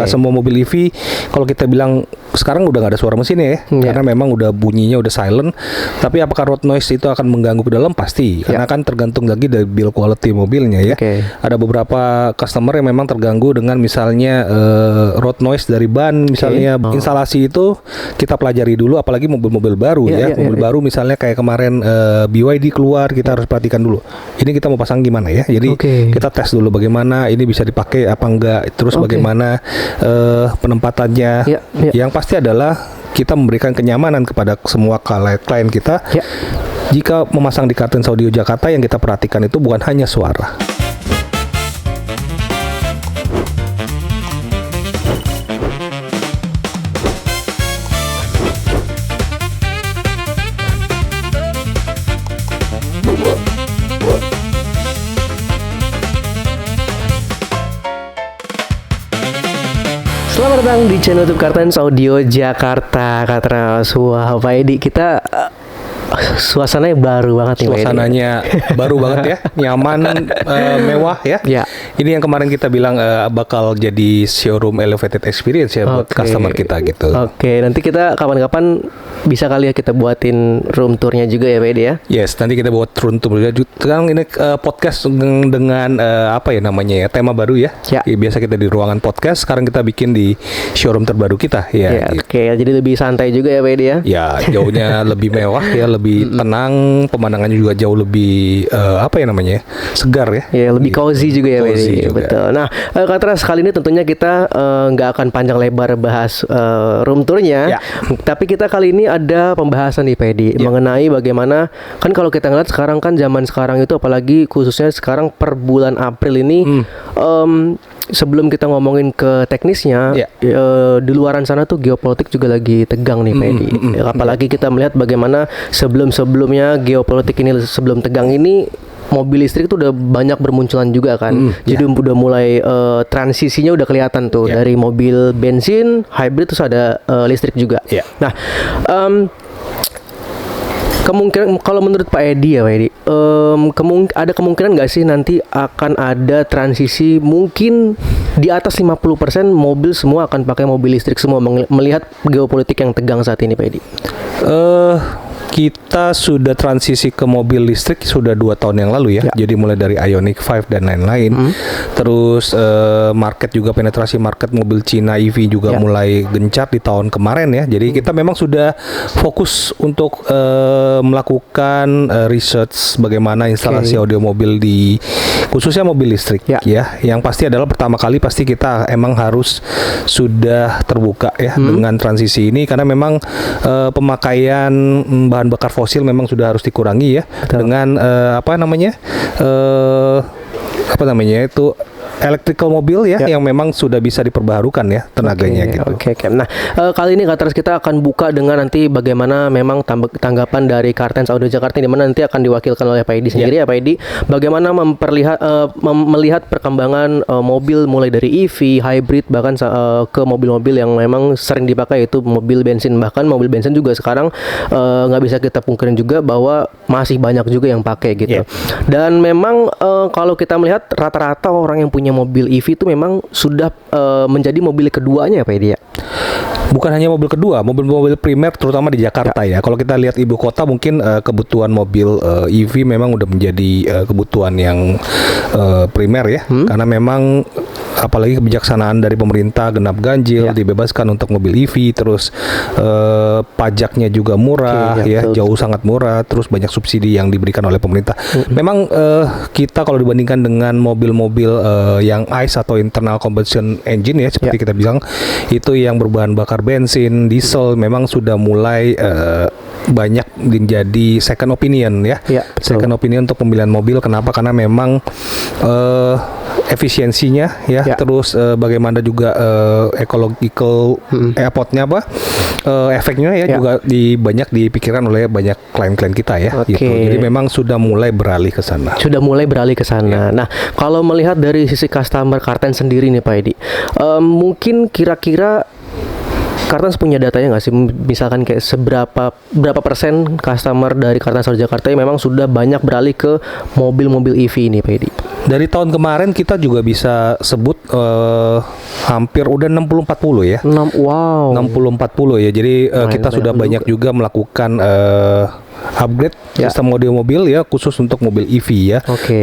Nggak semua mobil EV kalau kita bilang sekarang udah nggak ada suara mesinnya ya, karena memang udah bunyinya udah silent. Tapi apakah road noise itu akan mengganggu ke dalam? Pasti, karena kan tergantung lagi dari build quality mobilnya ya. Ada beberapa customer yang memang terganggu dengan misalnya road noise dari ban, misalnya instalasi itu kita pelajari dulu, apalagi mobil-mobil baru mobil baru misalnya kayak kemarin BYD keluar, kita harus perhatikan dulu. Ini kita mau pasang gimana ya? Jadi kita tes dulu bagaimana ini bisa dipakai apa enggak, terus bagaimana penempatannya. Yang pasti adalah kita memberikan kenyamanan kepada semua klien kita. Jika memasang di Kartens Audio Jakarta, yang kita perhatikan itu bukan hanya suara. Selamat datang di channel YouTube Kartens Audio Jakarta. Wah, Pak Edi, kita suasananya baru banget nih. Suasananya baru banget ya, nyaman, mewah ya. Ini yang kemarin kita bilang bakal jadi showroom elevated experience ya buat customer kita gitu. Nanti kita kapan-kapan bisa kali ya kita buatin room tournya juga ya Pak Edi ya. Yes, nanti kita buat room tour juga. Sekarang ini podcast dengan apa ya namanya ya, tema baru ya. Biasa kita di ruangan podcast, sekarang kita bikin di showroom terbaru kita ya. Jadi lebih santai juga ya Pak Edi ya. Ya, jauhnya lebih mewah ya, lebih tenang, pemandangannya juga jauh lebih apa ya namanya, segar ya. Lebih cozy juga ya Pak Edi. Betul. Nah, Katras, kali ini tentunya kita nggak akan panjang lebar bahas room tournya, tapi kita kali ini ada pembahasan nih Pak Edi mengenai bagaimana, kan kalau kita ngeliat sekarang kan zaman sekarang itu, apalagi khususnya sekarang per bulan April ini, sebelum kita ngomongin ke teknisnya, di luaran sana tuh geopolitik juga lagi tegang nih Pak Edi. Apalagi kita melihat bagaimana sebelum-sebelumnya geopolitik ini sebelum tegang ini, mobil listrik itu udah banyak bermunculan juga kan. Jadi udah mulai transisinya udah kelihatan tuh dari mobil bensin, hybrid, terus ada listrik juga. Nah, kemungkinan kalau menurut Pak Edi ya Pak Edi, ada kemungkinan nggak sih nanti akan ada transisi mungkin di atas 50% mobil semua akan pakai mobil listrik semua, melihat geopolitik yang tegang saat ini Pak Edi? Kita sudah transisi ke mobil listrik sudah 2 tahun yang lalu ya. Jadi mulai dari Ioniq 5 dan lain-lain. Terus market juga, penetrasi market mobil Cina EV juga mulai gencar di tahun kemarin ya. Jadi kita memang sudah fokus untuk melakukan research bagaimana instalasi audio mobil di khususnya mobil listrik ya. Yang pasti adalah pertama kali pasti kita emang harus sudah terbuka ya dengan transisi ini, karena memang pemakaian bahan bakar fosil memang sudah harus dikurangi ya. Dengan apa namanya itu electrical mobil ya, yang memang sudah bisa diperbaharukan ya tenaganya gitu. Nah, kali ini Katras kita akan buka dengan nanti bagaimana memang tanggapan dari Kartens Audio Jakarta, di mana nanti akan diwakilkan oleh Pak Edi sendiri ya Pak Edi, bagaimana melihat perkembangan mobil mulai dari EV, hybrid, bahkan ke mobil-mobil yang memang sering dipakai yaitu mobil bensin. Bahkan mobil bensin juga sekarang nggak bisa kita pungkirin juga bahwa masih banyak juga yang pakai gitu. Dan memang kalau kita melihat rata-rata orang yang punya mobil EV itu memang sudah menjadi mobil keduanya Pak Edi ya. Bukan hanya mobil kedua, mobil-mobil primer terutama di Jakarta ya. Kalau kita lihat ibu kota mungkin kebutuhan mobil EV memang udah menjadi kebutuhan yang primer ya. Karena memang apalagi kebijaksanaan dari pemerintah genap ganjil, dibebaskan untuk mobil EV, terus pajaknya juga murah jauh sangat murah, terus banyak subsidi yang diberikan oleh pemerintah. Memang kita kalau dibandingkan dengan mobil-mobil yang ICE atau internal combustion engine ya, seperti kita bilang itu yang berbahan bakar bensin, diesel, memang sudah mulai banyak menjadi second opinion ya. Second opinion untuk pemilihan mobil. Kenapa? Karena memang efisiensinya ya, terus bagaimana juga ecological efeknya ya juga banyak dipikirkan oleh banyak klien-klien kita ya. Gitu. Jadi memang sudah mulai beralih ke sana. Nah, kalau melihat dari sisi customer Kartens sendiri nih Pak Edi, mungkin kira-kira Kartens punya datanya nggak sih? Misalkan kayak berapa persen customer dari Kartens Audio Jakarta yang memang sudah banyak beralih ke mobil-mobil EV ini Pak Edi? Dari tahun kemarin kita juga bisa sebut hampir udah 60-40 ya. 60-40 ya. Jadi kita sudah banyak juga melakukan upgrade sistem audio mobil ya, khusus untuk mobil EV ya.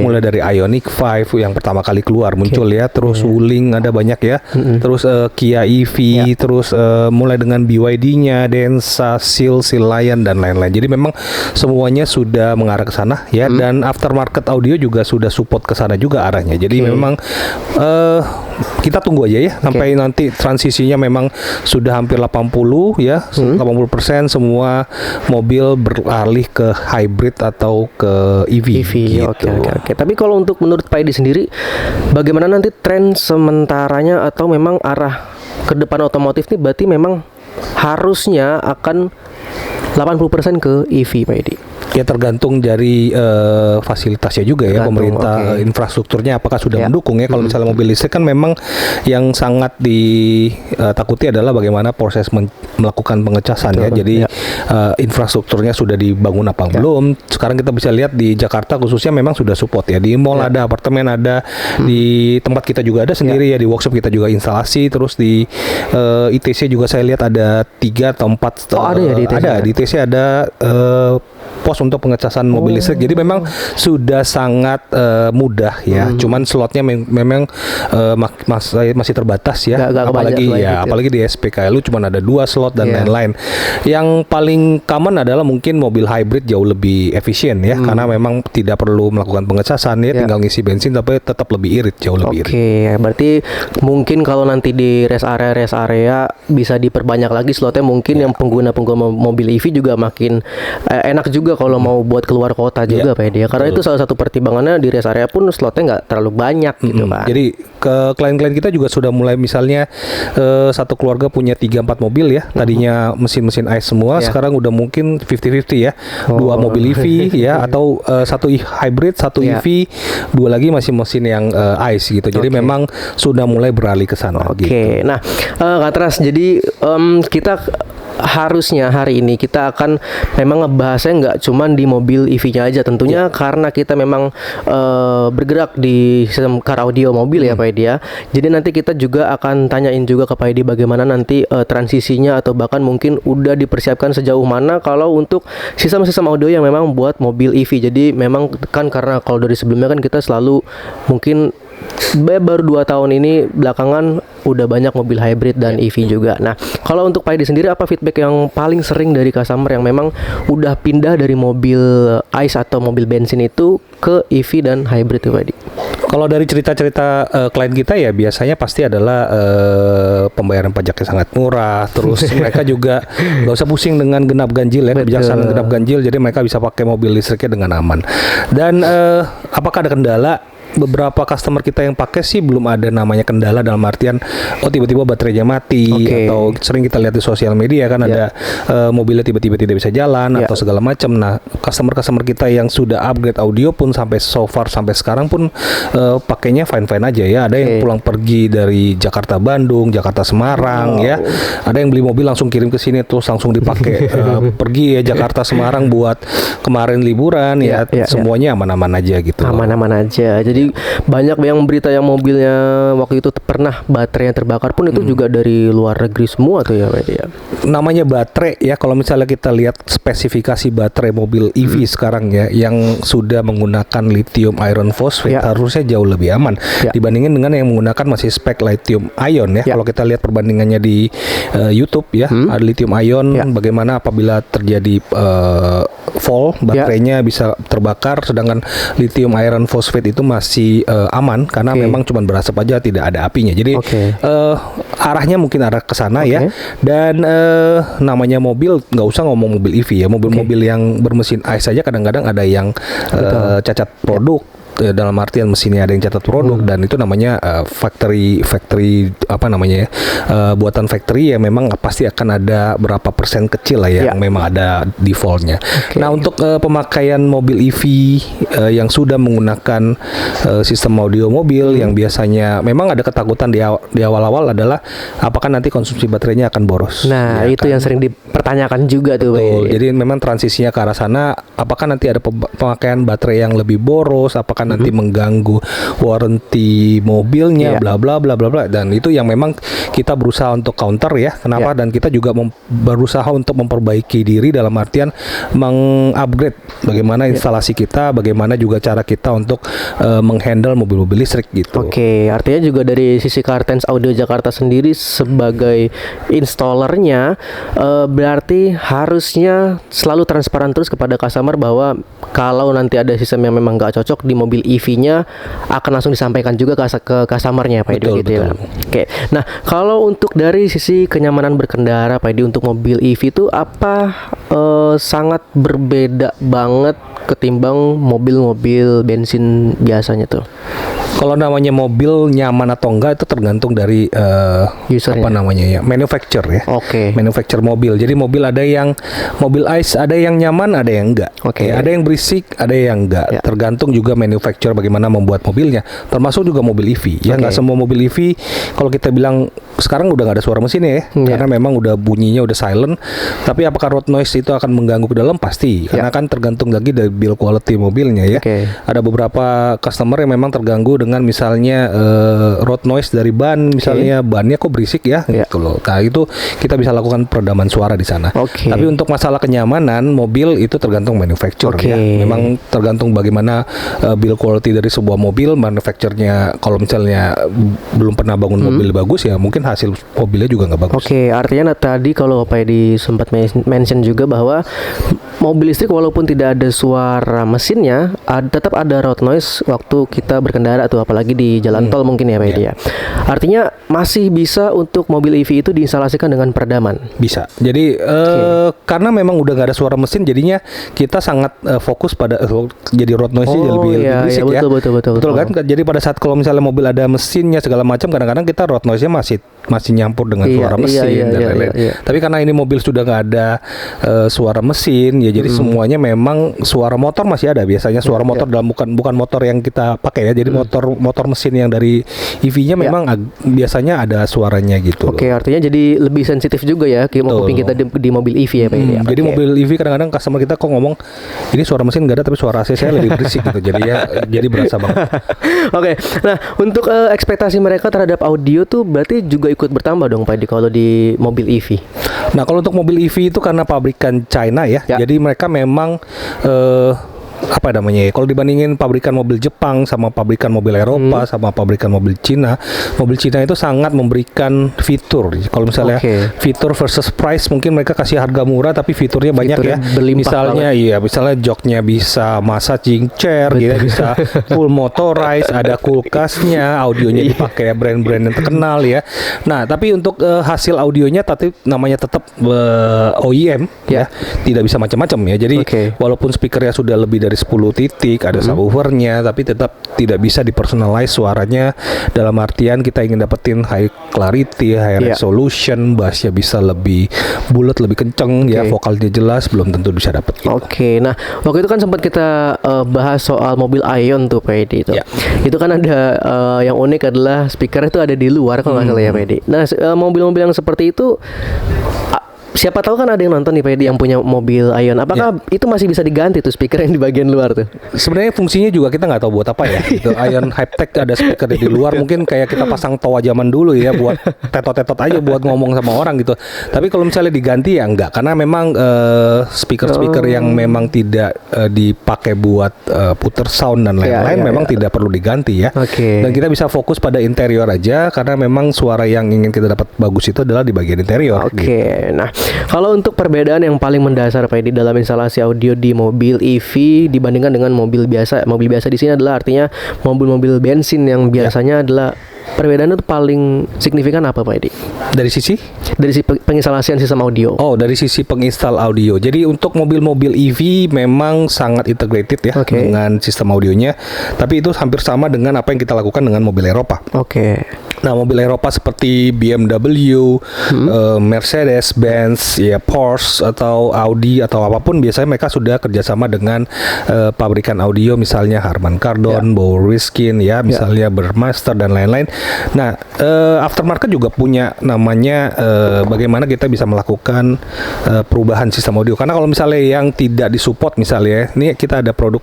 Mulai dari Ioniq 5 yang pertama kali keluar muncul ya, terus Wuling ada banyak ya. Terus Kia EV, terus mulai dengan BYD-nya, Denza, Seal Lion dan lain-lain. Jadi memang semuanya sudah mengarah ke sana ya, dan aftermarket audio juga sudah support ke sana juga arahnya. Jadi memang kita tunggu aja ya sampai nanti transisinya memang sudah hampir 80 ya, 80% semua mobil beralih ke hybrid atau ke EV. Gitu. Oke. Tapi kalau untuk menurut Pak Edi sendiri, bagaimana nanti tren sementaranya atau memang arah ke depan otomotif ini berarti memang harusnya akan 80% ke EV, Pak Edi? Ya tergantung dari fasilitasnya juga ya, pemerintah infrastrukturnya apakah sudah mendukung ya. Kalau misalnya mobil listrik kan memang yang sangat ditakuti adalah bagaimana proses melakukan pengecasan ya. Jadi infrastrukturnya sudah dibangun apa belum. Sekarang kita bisa lihat di Jakarta khususnya memang sudah support ya. Di mall ada, apartemen ada, di tempat kita juga ada sendiri ya, di workshop kita juga instalasi. Terus di ITC juga saya lihat ada 3 atau 4 ada ya di ITC? Ada di ITC ada pos untuk pengecasan mobil listrik. Jadi memang sudah sangat mudah ya. Cuman slotnya memang masih terbatas ya. Apalagi di SPKLU cuma ada 2 slot dan lain-lain. Yang paling common adalah mungkin mobil hybrid jauh lebih efisien ya, karena memang tidak perlu melakukan pengecasan ya, tinggal ngisi bensin tapi tetap lebih irit, jauh lebih irit. Berarti mungkin kalau nanti di rest area bisa diperbanyak lagi slotnya, mungkin yang pengguna mobil EV juga makin enak juga kalau mau buat keluar kota juga Pak Edi ya. Karena itu salah satu pertimbangannya di rest area pun slotnya nggak terlalu banyak gitu Pak. Jadi ke klien-klien kita juga sudah mulai misalnya satu keluarga punya 3-4 mobil ya. Tadinya mesin-mesin ICE semua, sekarang udah mungkin 50-50 ya. 2 mobil EV ya, atau 1 hybrid, 1 EV, 2 lagi masih mesin yang ICE gitu. Jadi memang sudah mulai beralih ke sana gitu. Nah, Kak Tras, jadi kita harusnya hari ini kita akan memang ngebahasnya nggak cuma di mobil EV-nya aja tentunya, karena kita memang bergerak di sistem car audio mobil ya Pak Edi ya. Jadi nanti kita juga akan tanyain juga ke Pak Edi bagaimana nanti transisinya atau bahkan mungkin udah dipersiapkan sejauh mana kalau untuk sistem-sistem audio yang memang buat mobil EV. Jadi memang kan karena kalau dari sebelumnya kan kita selalu mungkin baru 2 tahun ini belakangan udah banyak mobil hybrid dan EV juga. Nah, kalau untuk Pak Edi sendiri apa feedback yang paling sering dari customer yang memang udah pindah dari mobil ICE atau mobil bensin itu ke EV dan hybrid tuh Pak Edi? Kalau dari cerita-cerita klien kita ya biasanya pasti adalah pembayaran pajaknya sangat murah. Terus mereka juga nggak usah pusing dengan genap ganjil ya, kebijaksanaan genap ganjil. Jadi mereka bisa pakai mobil listriknya dengan aman. Dan apakah ada kendala? Beberapa customer kita yang pakai sih belum ada namanya kendala dalam artian tiba-tiba baterainya mati, atau sering kita lihat di sosial media kan ada mobilnya tiba-tiba tidak bisa jalan atau segala macam. Nah, customer kita yang sudah upgrade audio pun sampai sekarang pun pakainya fine-fine aja ya. Ada yang pulang pergi dari Jakarta Bandung, Jakarta Semarang ya. Ada yang beli mobil langsung kirim ke sini terus langsung dipakai pergi ya Jakarta Semarang buat kemarin liburan ya. Semuanya aman-aman aja gitu. Aman-aman aja. Jadi banyak yang berita yang mobilnya waktu itu pernah baterainya terbakar pun itu juga dari luar negeri semua tuh ya Pak Edi ya. Namanya baterai ya, kalau misalnya kita lihat spesifikasi baterai mobil EV sekarang ya yang sudah menggunakan lithium iron phosphate harusnya jauh lebih aman dibandingin dengan yang menggunakan masih spek lithium ion ya. Kalau kita lihat perbandingannya di YouTube ya, ada lithium ion bagaimana apabila terjadi fall baterainya bisa terbakar, sedangkan lithium iron phosphate itu masih aman karena memang cuma berasap aja, tidak ada apinya. Jadi arahnya mungkin arah ke sana ya. Dan namanya mobil nggak usah ngomong mobil EV ya, mobil-mobil yang bermesin ICE saja kadang-kadang ada yang cacat produk. Dalam artian mesinnya ada yang catat produk dan itu namanya factory apa namanya ya, buatan factory ya, memang pasti akan ada berapa persen kecil lah yang memang ada defaultnya. Nah, untuk pemakaian mobil EV yang sudah menggunakan sistem audio mobil yang biasanya memang ada ketakutan di awal-awal adalah apakah nanti konsumsi baterainya akan boros. Nah, ya itu kan yang sering dipertanyakan juga tuh. Betul. Jadi memang transisinya ke arah sana, apakah nanti ada pemakaian baterai yang lebih boros, apakah akan nanti mengganggu warranty mobilnya, bla bla bla bla bla. Dan itu yang memang kita berusaha untuk counter ya. Kenapa? Dan kita juga berusaha untuk memperbaiki diri dalam artian mengupgrade bagaimana instalasi kita, bagaimana juga cara kita untuk menghandle mobil-mobil listrik gitu. Oke, artinya juga dari sisi Cartens Audio Jakarta sendiri sebagai installernya berarti harusnya selalu transparan terus kepada customer bahwa kalau nanti ada sistem yang memang nggak cocok di mobil EV-nya akan langsung disampaikan juga ke customer-nya Pak Edi gitu ya. Oke. Nah, kalau untuk dari sisi kenyamanan berkendara Pak Edi untuk mobil EV itu apa sangat berbeda banget ketimbang mobil-mobil bensin biasanya tuh? Kalau namanya mobil nyaman atau enggak itu tergantung dari usernya. apa namanya ya, manufacturer ya. Oke. Manufacturer mobil. Jadi mobil ada yang mobil ICE, ada yang nyaman, ada yang enggak. Oke. Ada yang berisik, ada yang enggak. Ya. Tergantung juga manufacturer bagaimana membuat mobilnya. Termasuk juga mobil EV. Ya enggak semua mobil EV kalau kita bilang sekarang udah nggak ada suara mesinnya ya. Karena memang udah bunyinya udah silent. Tapi apakah road noise itu akan mengganggu ke dalam? Pasti. Karena kan tergantung lagi dari build quality mobilnya ya. Ada beberapa customer yang memang terganggu dengan misalnya road noise dari ban, misalnya bannya kok berisik ya, gitu loh. Nah itu kita bisa lakukan peredaman suara di sana. Tapi untuk masalah kenyamanan mobil itu tergantung manufacturer ya. Memang tergantung bagaimana build quality dari sebuah mobil, manufacturernya kalau misalnya belum pernah bangun mobil bagus ya mungkin hasil mobilnya juga nggak bagus. Artinya tadi kalau Pak Edi sempat mention juga bahwa mobil listrik walaupun tidak ada suara mesinnya, tetap ada road noise waktu kita berkendara atau apalagi di jalan tol mungkin ya Pak Edi ya. Artinya masih bisa untuk mobil EV itu diinstalasikan dengan peredaman. Bisa. Jadi karena memang udah nggak ada suara mesin, jadinya kita sangat fokus pada jadi road noise-nya lebih berisik ya. Betul kan? Jadi pada saat kalau misalnya mobil ada mesinnya segala macam, kadang-kadang kita road noise-nya masih nyampur dengan suara mesin dan lain-lain. Tapi karena ini mobil sudah nggak ada suara mesin, ya jadi semuanya memang suara motor masih ada. Biasanya suara motor dalam bukan motor yang kita pakai ya. Jadi motor mesin yang dari EV-nya memang biasanya ada suaranya gitu. Artinya jadi lebih sensitif juga ya kuping kita di mobil EV ya Pak Edi. Jadi mobil EV kadang-kadang customer kita kok ngomong ini suara mesin nggak ada tapi suara AC saya lebih berisik gitu. Jadi berasa banget. Nah untuk ekspektasi mereka terhadap audio tuh berarti juga ikut bertambah dong Pak Edi kalau di mobil EV. Nah kalau untuk mobil EV itu karena pabrikan China ya. Jadi mereka memang apa namanya ya, kalau dibandingin pabrikan mobil Jepang sama pabrikan mobil Eropa sama pabrikan mobil Cina itu sangat memberikan fitur. Kalau misalnya fitur versus price mungkin mereka kasih harga murah tapi fiturnya banyak ya. Misalnya misalnya joknya bisa massaging chair gitu, bisa full motorized, ada kulkasnya, audionya dipakai brand-brand yang terkenal ya. Nah tapi untuk hasil audionya tapi namanya tetap OEM ya, tidak bisa macam-macam ya. Jadi walaupun speakernya sudah lebih dari 10 titik, ada subwoofernya, tapi tetap tidak bisa dipersonalize suaranya dalam artian kita ingin dapetin high clarity, high resolution, bassnya bisa lebih bulat, lebih kenceng ya, vokalnya jelas, belum tentu bisa dapet gitu. Nah waktu itu kan sempat kita bahas soal mobil Aion tuh Pak Edi itu. Itu kan ada yang unik adalah speaker itu ada di luar kalau nggak salah ya Pak Edi. Nah mobil-mobil yang seperti itu siapa tahu kan ada yang nonton nih Pak Edi yang punya mobil Aion. Apakah itu masih bisa diganti tuh speaker yang di bagian luar tuh? Sebenarnya fungsinya juga kita nggak tahu buat apa ya. Gitu. Aion Hype-Tech ada speaker di luar, mungkin kayak kita pasang toa zaman dulu ya buat tetot-tetot aja buat ngomong sama orang gitu. Tapi kalau misalnya diganti ya enggak, karena memang speaker-speaker yang memang tidak dipakai buat puter sound dan lain-lain memang tidak perlu diganti ya. Dan kita bisa fokus pada interior aja karena memang suara yang ingin kita dapat bagus itu adalah di bagian interior. Gitu. Nah kalau untuk perbedaan yang paling mendasar Pak Edi dalam instalasi audio di mobil EV dibandingkan dengan mobil biasa di sini adalah artinya mobil-mobil bensin yang biasanya adalah perbedaan itu paling signifikan apa Pak Edi? Dari sisi penginstalasian sistem audio. Dari sisi penginstal audio. Jadi untuk mobil-mobil EV memang sangat integrated ya dengan sistem audionya. Tapi itu hampir sama dengan apa yang kita lakukan dengan mobil Eropa. Nah, mobil Eropa seperti BMW, Mercedes-Benz, ya Porsche atau Audi atau apapun, biasanya mereka sudah kerjasama dengan pabrikan audio, misalnya Harman Kardon, Bowers-Wilkins, ya, misalnya Burmester dan lain-lain. Nah, aftermarket juga punya namanya bagaimana kita bisa melakukan perubahan sistem audio. Karena kalau misalnya yang tidak disupport, misalnya, ini kita ada produk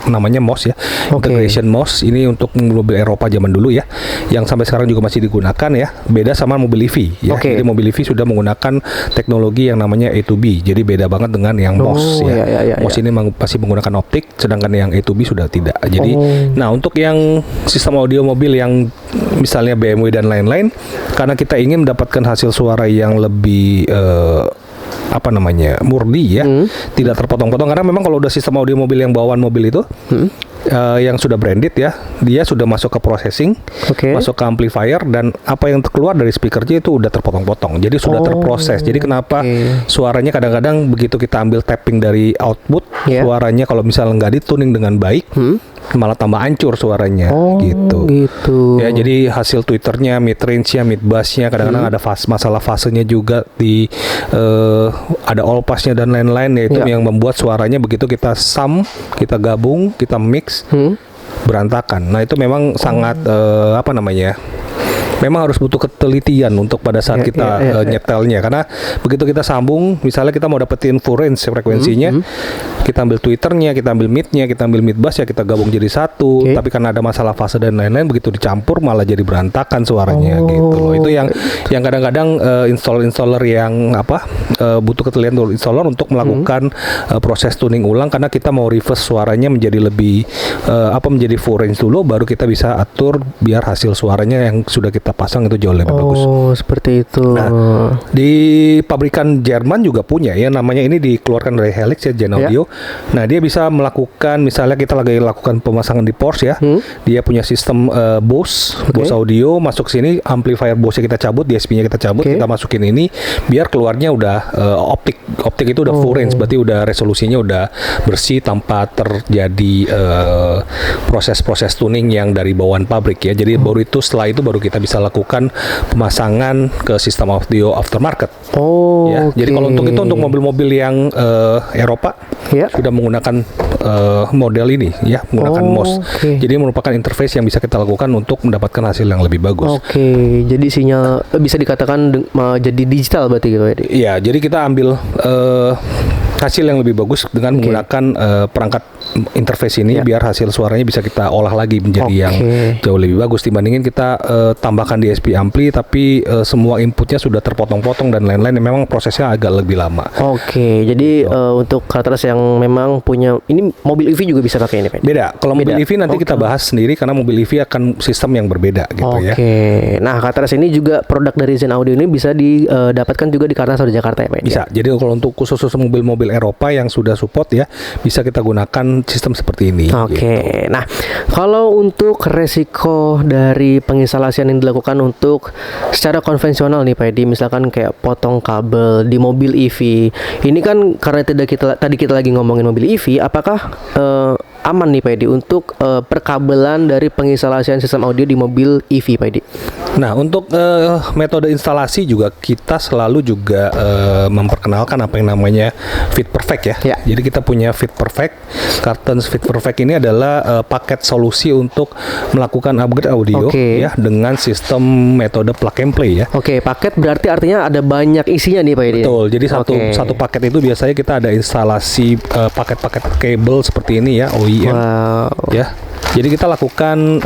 namanya MOS ya, Integration MOS. Ini untuk mobil Eropa zaman dulu ya, yang sampai sekarang juga masih digunakan ya. Beda sama mobil EV ya. Jadi mobil EV sudah menggunakan teknologi yang namanya A2B. Jadi beda banget dengan yang MOS ya. MOS ini masih menggunakan optik, sedangkan yang A2B sudah tidak. Jadi nah, untuk yang sistem audio mobil yang misalnya BMW dan lain-lain, karena kita ingin mendapatkan hasil suara yang lebih murni ya, tidak terpotong-potong, karena memang kalau udah sistem audio mobil yang bawaan mobil itu yang sudah branded ya, dia sudah masuk ke processing, masuk ke amplifier, dan apa yang keluar dari speakernya itu udah terpotong-potong, jadi sudah terproses. Jadi kenapa suaranya kadang-kadang begitu kita ambil tapping dari output, suaranya kalau misalnya nggak dituning dengan baik, malah tambah hancur suaranya gitu. Ya, jadi hasil tweeternya, mid range-nya, mid bass-nya, kadang-kadang ada masalah fasenya juga di ada all pass-nya dan lain-lain, yaitu yang membuat suaranya begitu kita sum, kita gabung, kita mix, berantakan. Nah, itu memang sangat memang harus butuh ketelitian untuk pada saat kita nyetelnya, karena begitu kita sambung, misalnya kita mau dapetin full range frekuensinya, kita ambil tweeternya, kita ambil midnya, kita ambil mid bass ya, kita gabung jadi satu. Tapi karena ada masalah fase dan lain-lain, begitu dicampur malah jadi berantakan suaranya gitu loh. Itu yang kadang-kadang installer yang butuh ketelitian installer untuk melakukan proses tuning ulang, karena kita mau reverse suaranya menjadi lebih menjadi full range dulu, baru kita bisa atur biar hasil suaranya yang sudah kita pasang itu jauh lebih bagus. Seperti itu. Nah, di pabrikan Jerman juga punya ya, namanya ini dikeluarkan dari Helix ya, Gen Audio. Nah, dia bisa melakukan, misalnya kita lagi lakukan pemasangan di Porsche ya, dia punya sistem Bose audio, masuk sini, amplifier Bose kita cabut, DSP-nya kita cabut, kita masukin ini, biar keluarnya udah optik itu udah full range, berarti udah resolusinya udah bersih tanpa terjadi proses-proses tuning yang dari bawaan pabrik ya. Jadi setelah itu baru kita bisa lakukan pemasangan ke sistem audio aftermarket. Jadi kalau untuk mobil-mobil yang Eropa sudah menggunakan model ini ya, menggunakan MOS. Jadi merupakan interface yang bisa kita lakukan untuk mendapatkan hasil yang lebih bagus. Jadi sinyal bisa dikatakan jadi digital berarti gitu ya. Iya, jadi kita ambil hasil yang lebih bagus dengan menggunakan perangkat interface ini, biar hasil suaranya bisa kita olah lagi menjadi yang jauh lebih bagus dibandingin kita tambahkan DSP ampli tapi semua inputnya sudah terpotong-potong dan lain-lain, memang prosesnya agak lebih lama. Jadi untuk Kartras yang memang punya ini mobil EV juga bisa pakai ini, Pak? Beda. Kalau mobil EV nanti kita bahas sendiri, karena mobil EV akan sistem yang berbeda gitu ya. Nah, Kartras ini juga produk dari Zen Audio ini bisa didapatkan juga di Kartras di Jakarta ya, Pak? Bisa. Jadi kalau untuk khusus mobil-mobil Eropa yang sudah support ya, bisa kita gunakan sistem seperti ini. Gitu. Nah, kalau untuk resiko dari penginstalasian yang dilakukan untuk secara konvensional nih Pak Edi, misalkan kayak potong kabel di mobil EV, ini kan karena tadi kita lagi ngomongin mobil EV, apakah aman nih Pak Edi untuk perkabelan dari penginstalasian sistem audio di mobil EV Pak Edi? Nah, untuk metode instalasi juga kita selalu juga memperkenalkan apa yang namanya Fit Perfect ya. Jadi kita punya Fit Perfect. Cartons Fit Perfect ini adalah paket solusi untuk melakukan upgrade audio ya dengan sistem metode plug and play ya. Paket berarti artinya ada banyak isinya nih Pak Edi. Betul. Jadi satu paket itu biasanya kita ada instalasi paket-paket kabel seperti ini ya, OEM. Ya. Jadi kita lakukan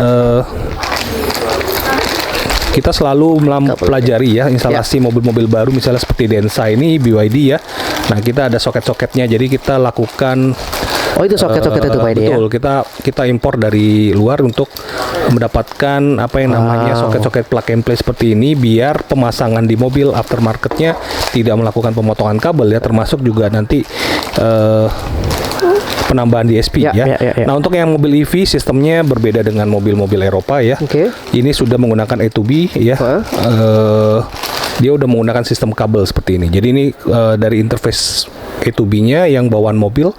kita selalu mempelajari ya instalasi mobil-mobil baru, misalnya seperti Denza ini BYD ya. Nah, kita ada soket-soketnya, jadi kita lakukan itu soket-soket itu Pak Edi. Betul, kita impor dari luar untuk mendapatkan apa yang namanya soket-soket plug and play seperti ini, biar pemasangan di mobil aftermarketnya tidak melakukan pemotongan kabel ya, termasuk juga nanti penambahan DSP ya. Nah, untuk yang mobil EV sistemnya berbeda dengan mobil-mobil Eropa ya. Ini sudah menggunakan A2B ya. Dia udah menggunakan sistem kabel seperti ini. Jadi ini dari interface A2B-nya yang bawaan mobil.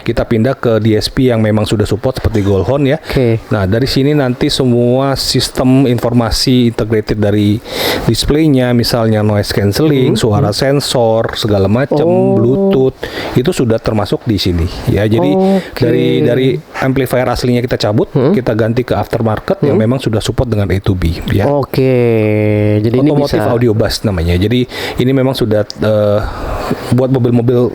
Kita pindah ke DSP yang memang sudah support seperti Goldhorn ya. Nah, dari sini nanti semua sistem informasi integrated dari displaynya, misalnya noise cancelling, suara sensor, segala macam, Bluetooth, itu sudah termasuk di sini ya. Jadi dari amplifier aslinya kita cabut, kita ganti ke aftermarket yang memang sudah support dengan A2B ya. Jadi Automotive ini bisa Audio Bus namanya. Jadi ini memang sudah buat mobil-mobil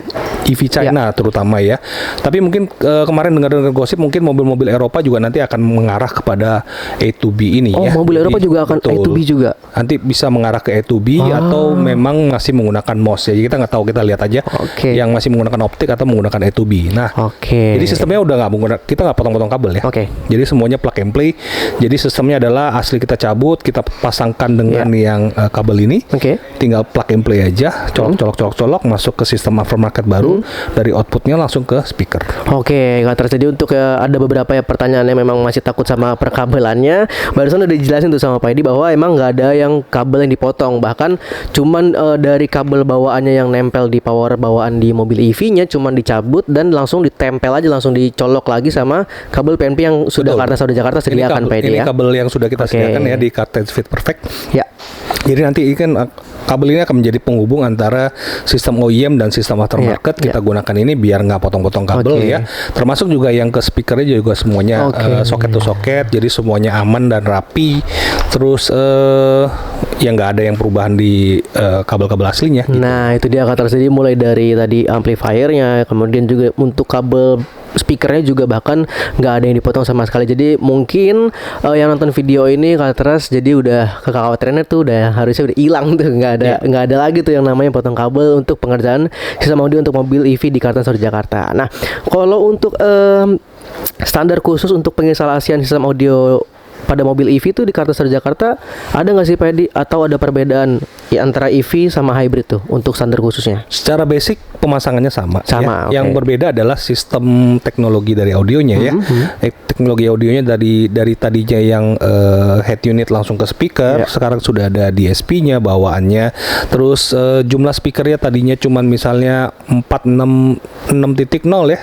EV China terutama ya. Tapi mungkin kemarin dengar gosip mungkin mobil-mobil Eropa juga nanti akan mengarah kepada A2B ini ya. Mobil Eropa juga akan A2B juga. Nanti bisa mengarah ke A2B atau memang masih menggunakan MOS ya. Jadi kita nggak tahu, kita lihat aja yang masih menggunakan optik atau menggunakan A2B. Nah, jadi sistemnya udah nggak menggunakan, kita nggak potong-potong kabel ya. Jadi semuanya plug and play. Jadi sistemnya adalah asli kita cabut, kita pasangkan dengan yang kabel ini. Tinggal plug and play aja, colok masuk ke sistem aftermarket baru. Dari outputnya langsung ke speaker. Nggak terjadi untuk ada beberapa pertanyaan yang memang masih takut sama perkabelannya. Barusan udah dijelasin tuh sama Pak Edi bahwa emang nggak ada yang kabel yang dipotong, bahkan cuman dari kabel bawaannya yang nempel di power bawaan di mobil EV-nya cuman dicabut dan langsung ditempel aja, langsung dicolok lagi sama kabel PNP yang sudah Kartens Audio Jakarta sediakan Pak Edi ya. Ini kabel yang sudah kita sediakan ya di Kartens Fit Perfect. Jadi nanti kan kabel ini akan menjadi penghubung antara sistem OEM dan sistem aftermarket. Kita gunakan ini biar nggak potong-potong kabel ya. Termasuk juga yang ke speakernya juga semuanya soket to soket. Jadi semuanya aman dan rapi. Terus yang nggak ada yang perubahan di kabel-kabel aslinya. Nah itu dia kata terjadi mulai dari tadi amplifiernya, kemudian juga untuk kabel speakernya juga bahkan nggak ada yang dipotong sama sekali. Jadi mungkin yang nonton video ini Kartens jadi udah kekhawatirannya tuh harusnya udah hilang tuh, nggak ada lagi tuh yang namanya potong kabel untuk pengerjaan sistem audio untuk mobil EV di Kartens Audio Jakarta. Nah kalau untuk standar khusus untuk penginstalasian sistem audio pada mobil EV tuh di Kartens Audio Jakarta ada nggak sih Pak Edi, atau ada perbedaan ya antara EV sama hybrid tuh untuk standar khususnya? Secara basic pemasangannya sama. Ya. Yang berbeda adalah sistem teknologi dari audionya ya. Teknologi audionya dari tadinya yang head unit langsung ke speaker, sekarang sudah ada DSP-nya bawaannya. Terus jumlah speakernya tadinya cuman misalnya 6.0 ya.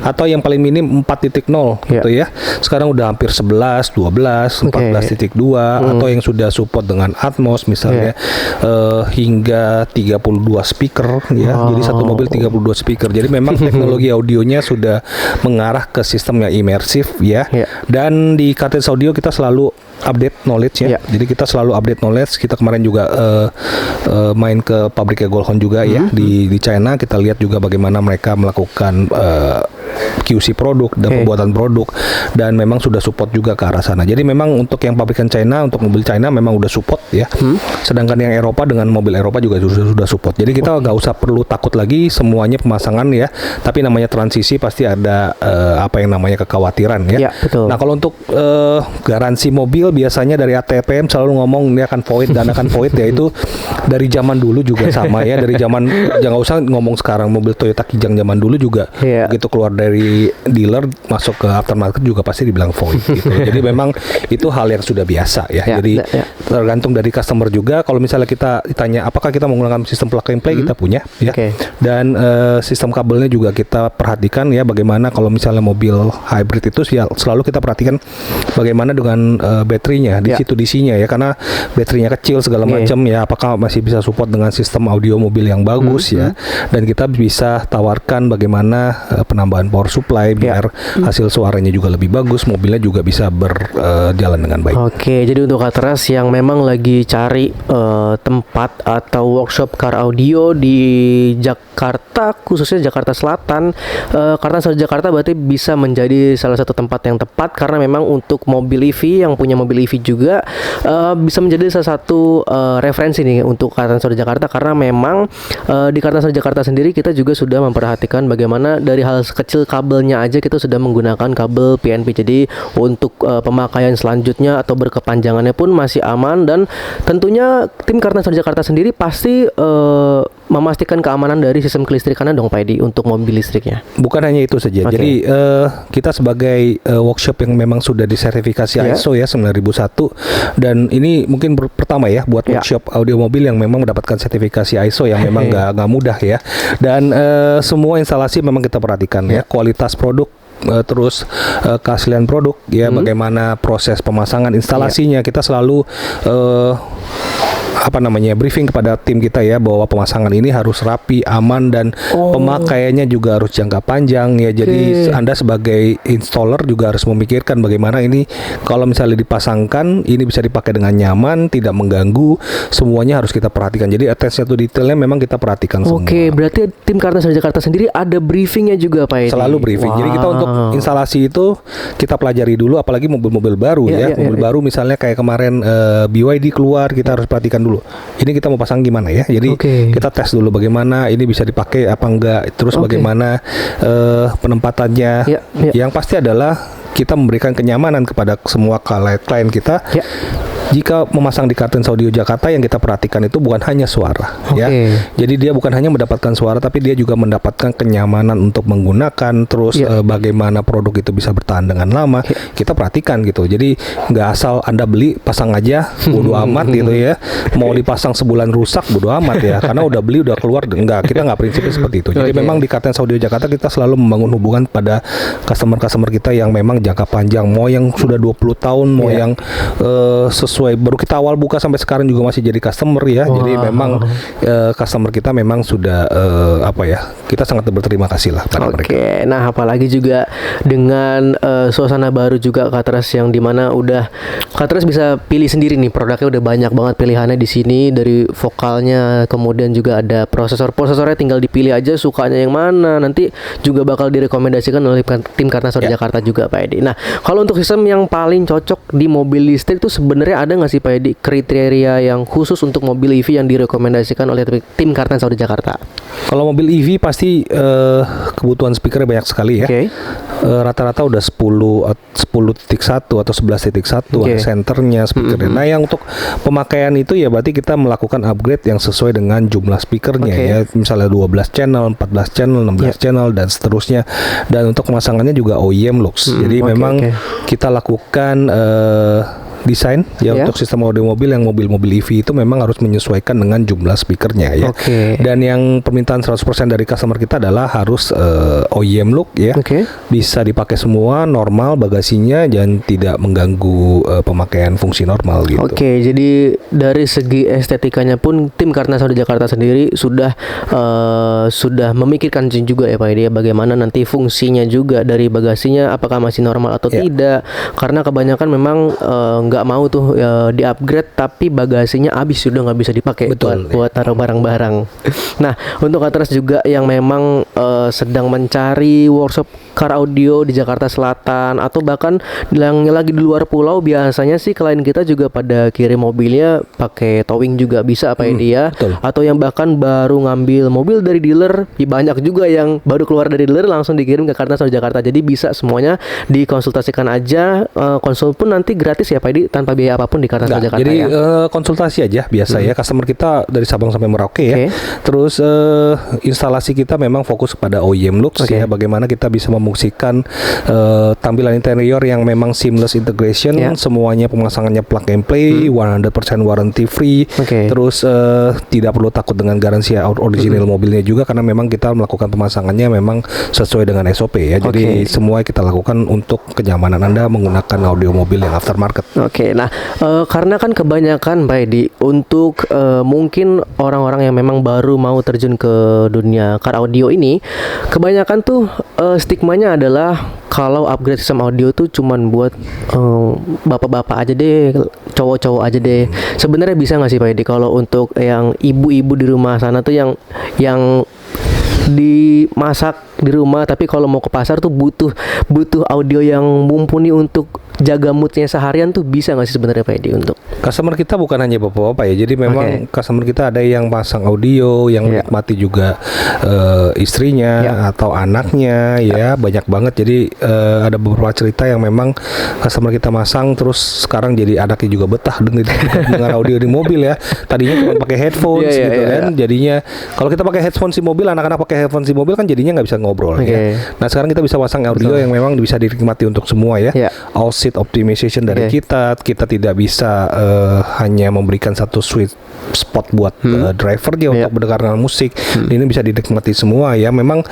Atau yang paling minim 4.0 gitu ya. Sekarang udah hampir 11, 12, 14.2 atau yang sudah support dengan Atmos misalnya hingga 32 speaker ya. Jadi satu mobil 32 speaker. Jadi memang teknologi audionya sudah mengarah ke sistem yang imersif ya. Dan di Kartens Audio kita selalu update knowledge ya. Jadi kita selalu update knowledge. Kita kemarin juga main ke pabriknya Goldhorn juga ya di China. Kita lihat juga bagaimana mereka melakukan QC produk dan pembuatan produk, dan memang sudah support juga ke arah sana. Jadi memang untuk yang pabrikan China, untuk mobil China memang udah support ya. Sedangkan yang Eropa dengan mobil Eropa juga sudah support. Jadi kita nggak usah perlu takut lagi, semuanya pemasangan ya. Tapi namanya transisi pasti ada apa yang namanya kekhawatiran ya. Nah kalau untuk garansi mobil biasanya dari ATPM selalu ngomong ini akan void dan akan void ya, itu dari zaman dulu juga sama ya. Dari zaman, jangan usah ngomong sekarang, mobil Toyota Kijang zaman dulu juga begitu keluar dari dealer masuk ke aftermarket juga pasti dibilang void gitu. Jadi memang itu hal yang sudah biasa ya. Jadi tergantung dari customer juga. Kalau misalnya kita ditanya apakah kita menggunakan sistem plug and play, kita punya ya. Dan sistem kabelnya juga kita perhatikan ya, bagaimana kalau misalnya mobil hybrid itu ya selalu kita perhatikan bagaimana dengan baterainya, DC-to-DC-nya ya, karena baterainya kecil segala macam ya, apakah masih bisa support dengan sistem audio mobil yang bagus ya. Dan kita bisa tawarkan bagaimana penambahan power supply biar hasil suaranya juga lebih bagus, mobilnya juga bisa berjalan dengan baik. Jadi untuk Kartens yang memang lagi cari tempat atau workshop car audio di Jakarta, khususnya Jakarta Selatan, Kartens Audio Jakarta berarti bisa menjadi salah satu tempat yang tepat, karena memang untuk mobil EV, yang punya mobil EV juga bisa menjadi salah satu referensi nih untuk Kartens Audio Jakarta, karena memang di Kartens Audio Jakarta sendiri kita juga sudah memperhatikan bagaimana dari hal sekecil kabelnya aja kita sudah menggunakan kabel PNP. Jadi untuk pemakaian selanjutnya atau berkepanjangannya pun masih aman, dan tentunya tim Kartens Audio Jakarta sendiri pasti memastikan keamanan dari sistem kelistrikannya dong Pak Edi untuk mobil listriknya. Bukan hanya itu saja. Jadi kita sebagai workshop yang memang sudah disertifikasi ISO ya 9001, dan ini mungkin pertama ya buat workshop audio mobil yang memang mendapatkan sertifikasi ISO yang memang nggak mudah ya. Dan semua instalasi memang kita perhatikan ya, kualitas produk, terus keaslian produk ya, bagaimana proses pemasangan instalasinya, kita selalu briefing kepada tim kita ya, bahwa pemasangan ini harus rapi, aman, dan pemakaiannya juga harus jangka panjang ya. Jadi Anda sebagai installer juga harus memikirkan bagaimana ini kalau misalnya dipasangkan ini bisa dipakai dengan nyaman, tidak mengganggu, semuanya harus kita perhatikan. Jadi attention to detailnya memang kita perhatikan semua. Berarti tim Kartens Jakarta sendiri ada briefingnya juga Pak Edi? Selalu briefing. Jadi kita untuk instalasi itu kita pelajari dulu, apalagi mobil-mobil baru mobil baru misalnya kayak kemarin BYD keluar, kita harus perhatikan dulu. Ini kita mau pasang gimana ya? Jadi kita tes dulu bagaimana ini bisa dipakai apa enggak, terus bagaimana penempatannya. Yang pasti adalah kita memberikan kenyamanan kepada semua klien kita. Jika memasang di Kartens Audio Jakarta, yang kita perhatikan itu bukan hanya suara ya. Jadi dia bukan hanya mendapatkan suara, tapi dia juga mendapatkan kenyamanan untuk menggunakan, terus bagaimana produk itu bisa bertahan dengan lama. Kita perhatikan gitu. Jadi nggak asal Anda beli pasang aja bodo amat gitu ya. Mau dipasang sebulan rusak bodo amat ya, karena udah beli udah keluar. Enggak, kita nggak prinsipnya seperti itu. Jadi memang di Kartens Audio Jakarta kita selalu membangun hubungan pada customer kita yang memang jangka panjang, mau yang sudah 20 tahun, mau yang sesuai baru kita awal buka sampai sekarang juga masih jadi customer ya. Jadi memang customer kita memang sudah kita sangat berterima kasih lah pada mereka. Nah apalagi juga dengan suasana baru juga Kartens, yang dimana udah Kartens bisa pilih sendiri nih produknya, udah banyak banget pilihannya di sini, dari vokalnya, kemudian juga ada prosesornya tinggal dipilih aja sukanya yang mana, nanti juga bakal direkomendasikan oleh tim Kartens Audio Jakarta juga Pak Edi. Nah kalau untuk sistem yang paling cocok di mobil listrik itu sebenarnya ada nggak sih Pak Edi kriteria yang khusus untuk mobil EV yang direkomendasikan oleh tim Kartens Audio Jakarta? Kalau mobil EV pasti kebutuhan speakernya banyak sekali ya. Rata-rata udah 10.1 atau 11.1 ada senternya, speakernya. Nah yang untuk pemakaian itu ya berarti kita melakukan upgrade yang sesuai dengan jumlah speakernya ya. Misalnya 12 channel, 14 channel, 16 channel dan seterusnya. Dan untuk pemasangannya juga OEM Lux. Jadi memang kita lakukan desain ya untuk sistem audio mobil yang mobil-mobil EV itu memang harus menyesuaikan dengan jumlah speakernya ya. Dan yang permintaan 100% dari customer kita adalah harus OEM look ya. Bisa dipakai semua, normal bagasinya, dan tidak mengganggu pemakaian fungsi normal gitu. Jadi dari segi estetikanya pun tim Kartens Audio Jakarta sendiri sudah memikirkan juga ya Pak Edi, bagaimana nanti fungsinya juga dari bagasinya apakah masih normal atau tidak. Karena kebanyakan memang nggak mau tuh di-upgrade tapi bagasinya habis, sudah nggak bisa dipakai buat taruh barang-barang. Nah untuk Kartens juga yang memang sedang mencari workshop car audio di Jakarta Selatan atau bahkan yang lagi di luar pulau, biasanya sih klien kita juga pada kirim mobilnya pakai towing juga bisa Pak Edi ya. Atau yang bahkan baru ngambil mobil dari dealer, banyak juga yang baru keluar dari dealer langsung dikirim ke Kartens Audio Jakarta. Jadi bisa semuanya dikonsultasikan aja, konsul pun nanti gratis ya Pak Edi, tanpa biaya apapun di Kartens Audio Jakarta. Jadi konsultasi aja biasa ya, customer kita dari Sabang sampai Merauke ya. Terus instalasi kita memang fokus pada OEM Lux ya, bagaimana kita bisa memfungsikan tampilan interior yang memang seamless integration, semuanya pemasangannya plug and play, 100% warranty free. Terus tidak perlu takut dengan garansi original mobilnya juga, karena memang kita melakukan pemasangannya memang sesuai dengan SOP ya. Jadi semua kita lakukan untuk kenyamanan Anda menggunakan audio mobil yang aftermarket. Nah karena kan kebanyakan Pak Edi untuk mungkin orang-orang yang memang baru mau terjun ke dunia car audio ini, kebanyakan tuh stigmanya adalah kalau upgrade sistem audio tuh cuman buat bapak-bapak aja deh, cowok-cowok aja deh. Sebenarnya bisa nggak sih Pak Edi kalau untuk yang ibu-ibu di rumah sana tuh yang dimasak di rumah, tapi kalau mau ke pasar tuh butuh audio yang mumpuni untuk jaga moodnya seharian tuh bisa nggak sih sebenarnya Pak Edi untuk customer kita bukan hanya bapak-bapak ya, jadi memang customer kita ada yang pasang audio, yang menikmati juga istrinya atau anaknya ya banyak banget. Jadi ada beberapa cerita yang memang customer kita masang terus sekarang jadi anaknya juga betah dengar audio di mobil ya. Tadinya cuma pakai headphones gitu kan. Jadinya kalau kita pakai headphones di mobil, anak-anak pakai headphones di mobil kan jadinya nggak bisa ngobrol ya. Nah sekarang kita bisa pasang audio yang memang bisa dinikmati untuk semua ya. All seat optimization dari kita tidak bisa hanya memberikan satu sweet spot buat drivernya untuk mendengarkan musik. Ini bisa dinikmati semua ya. Memang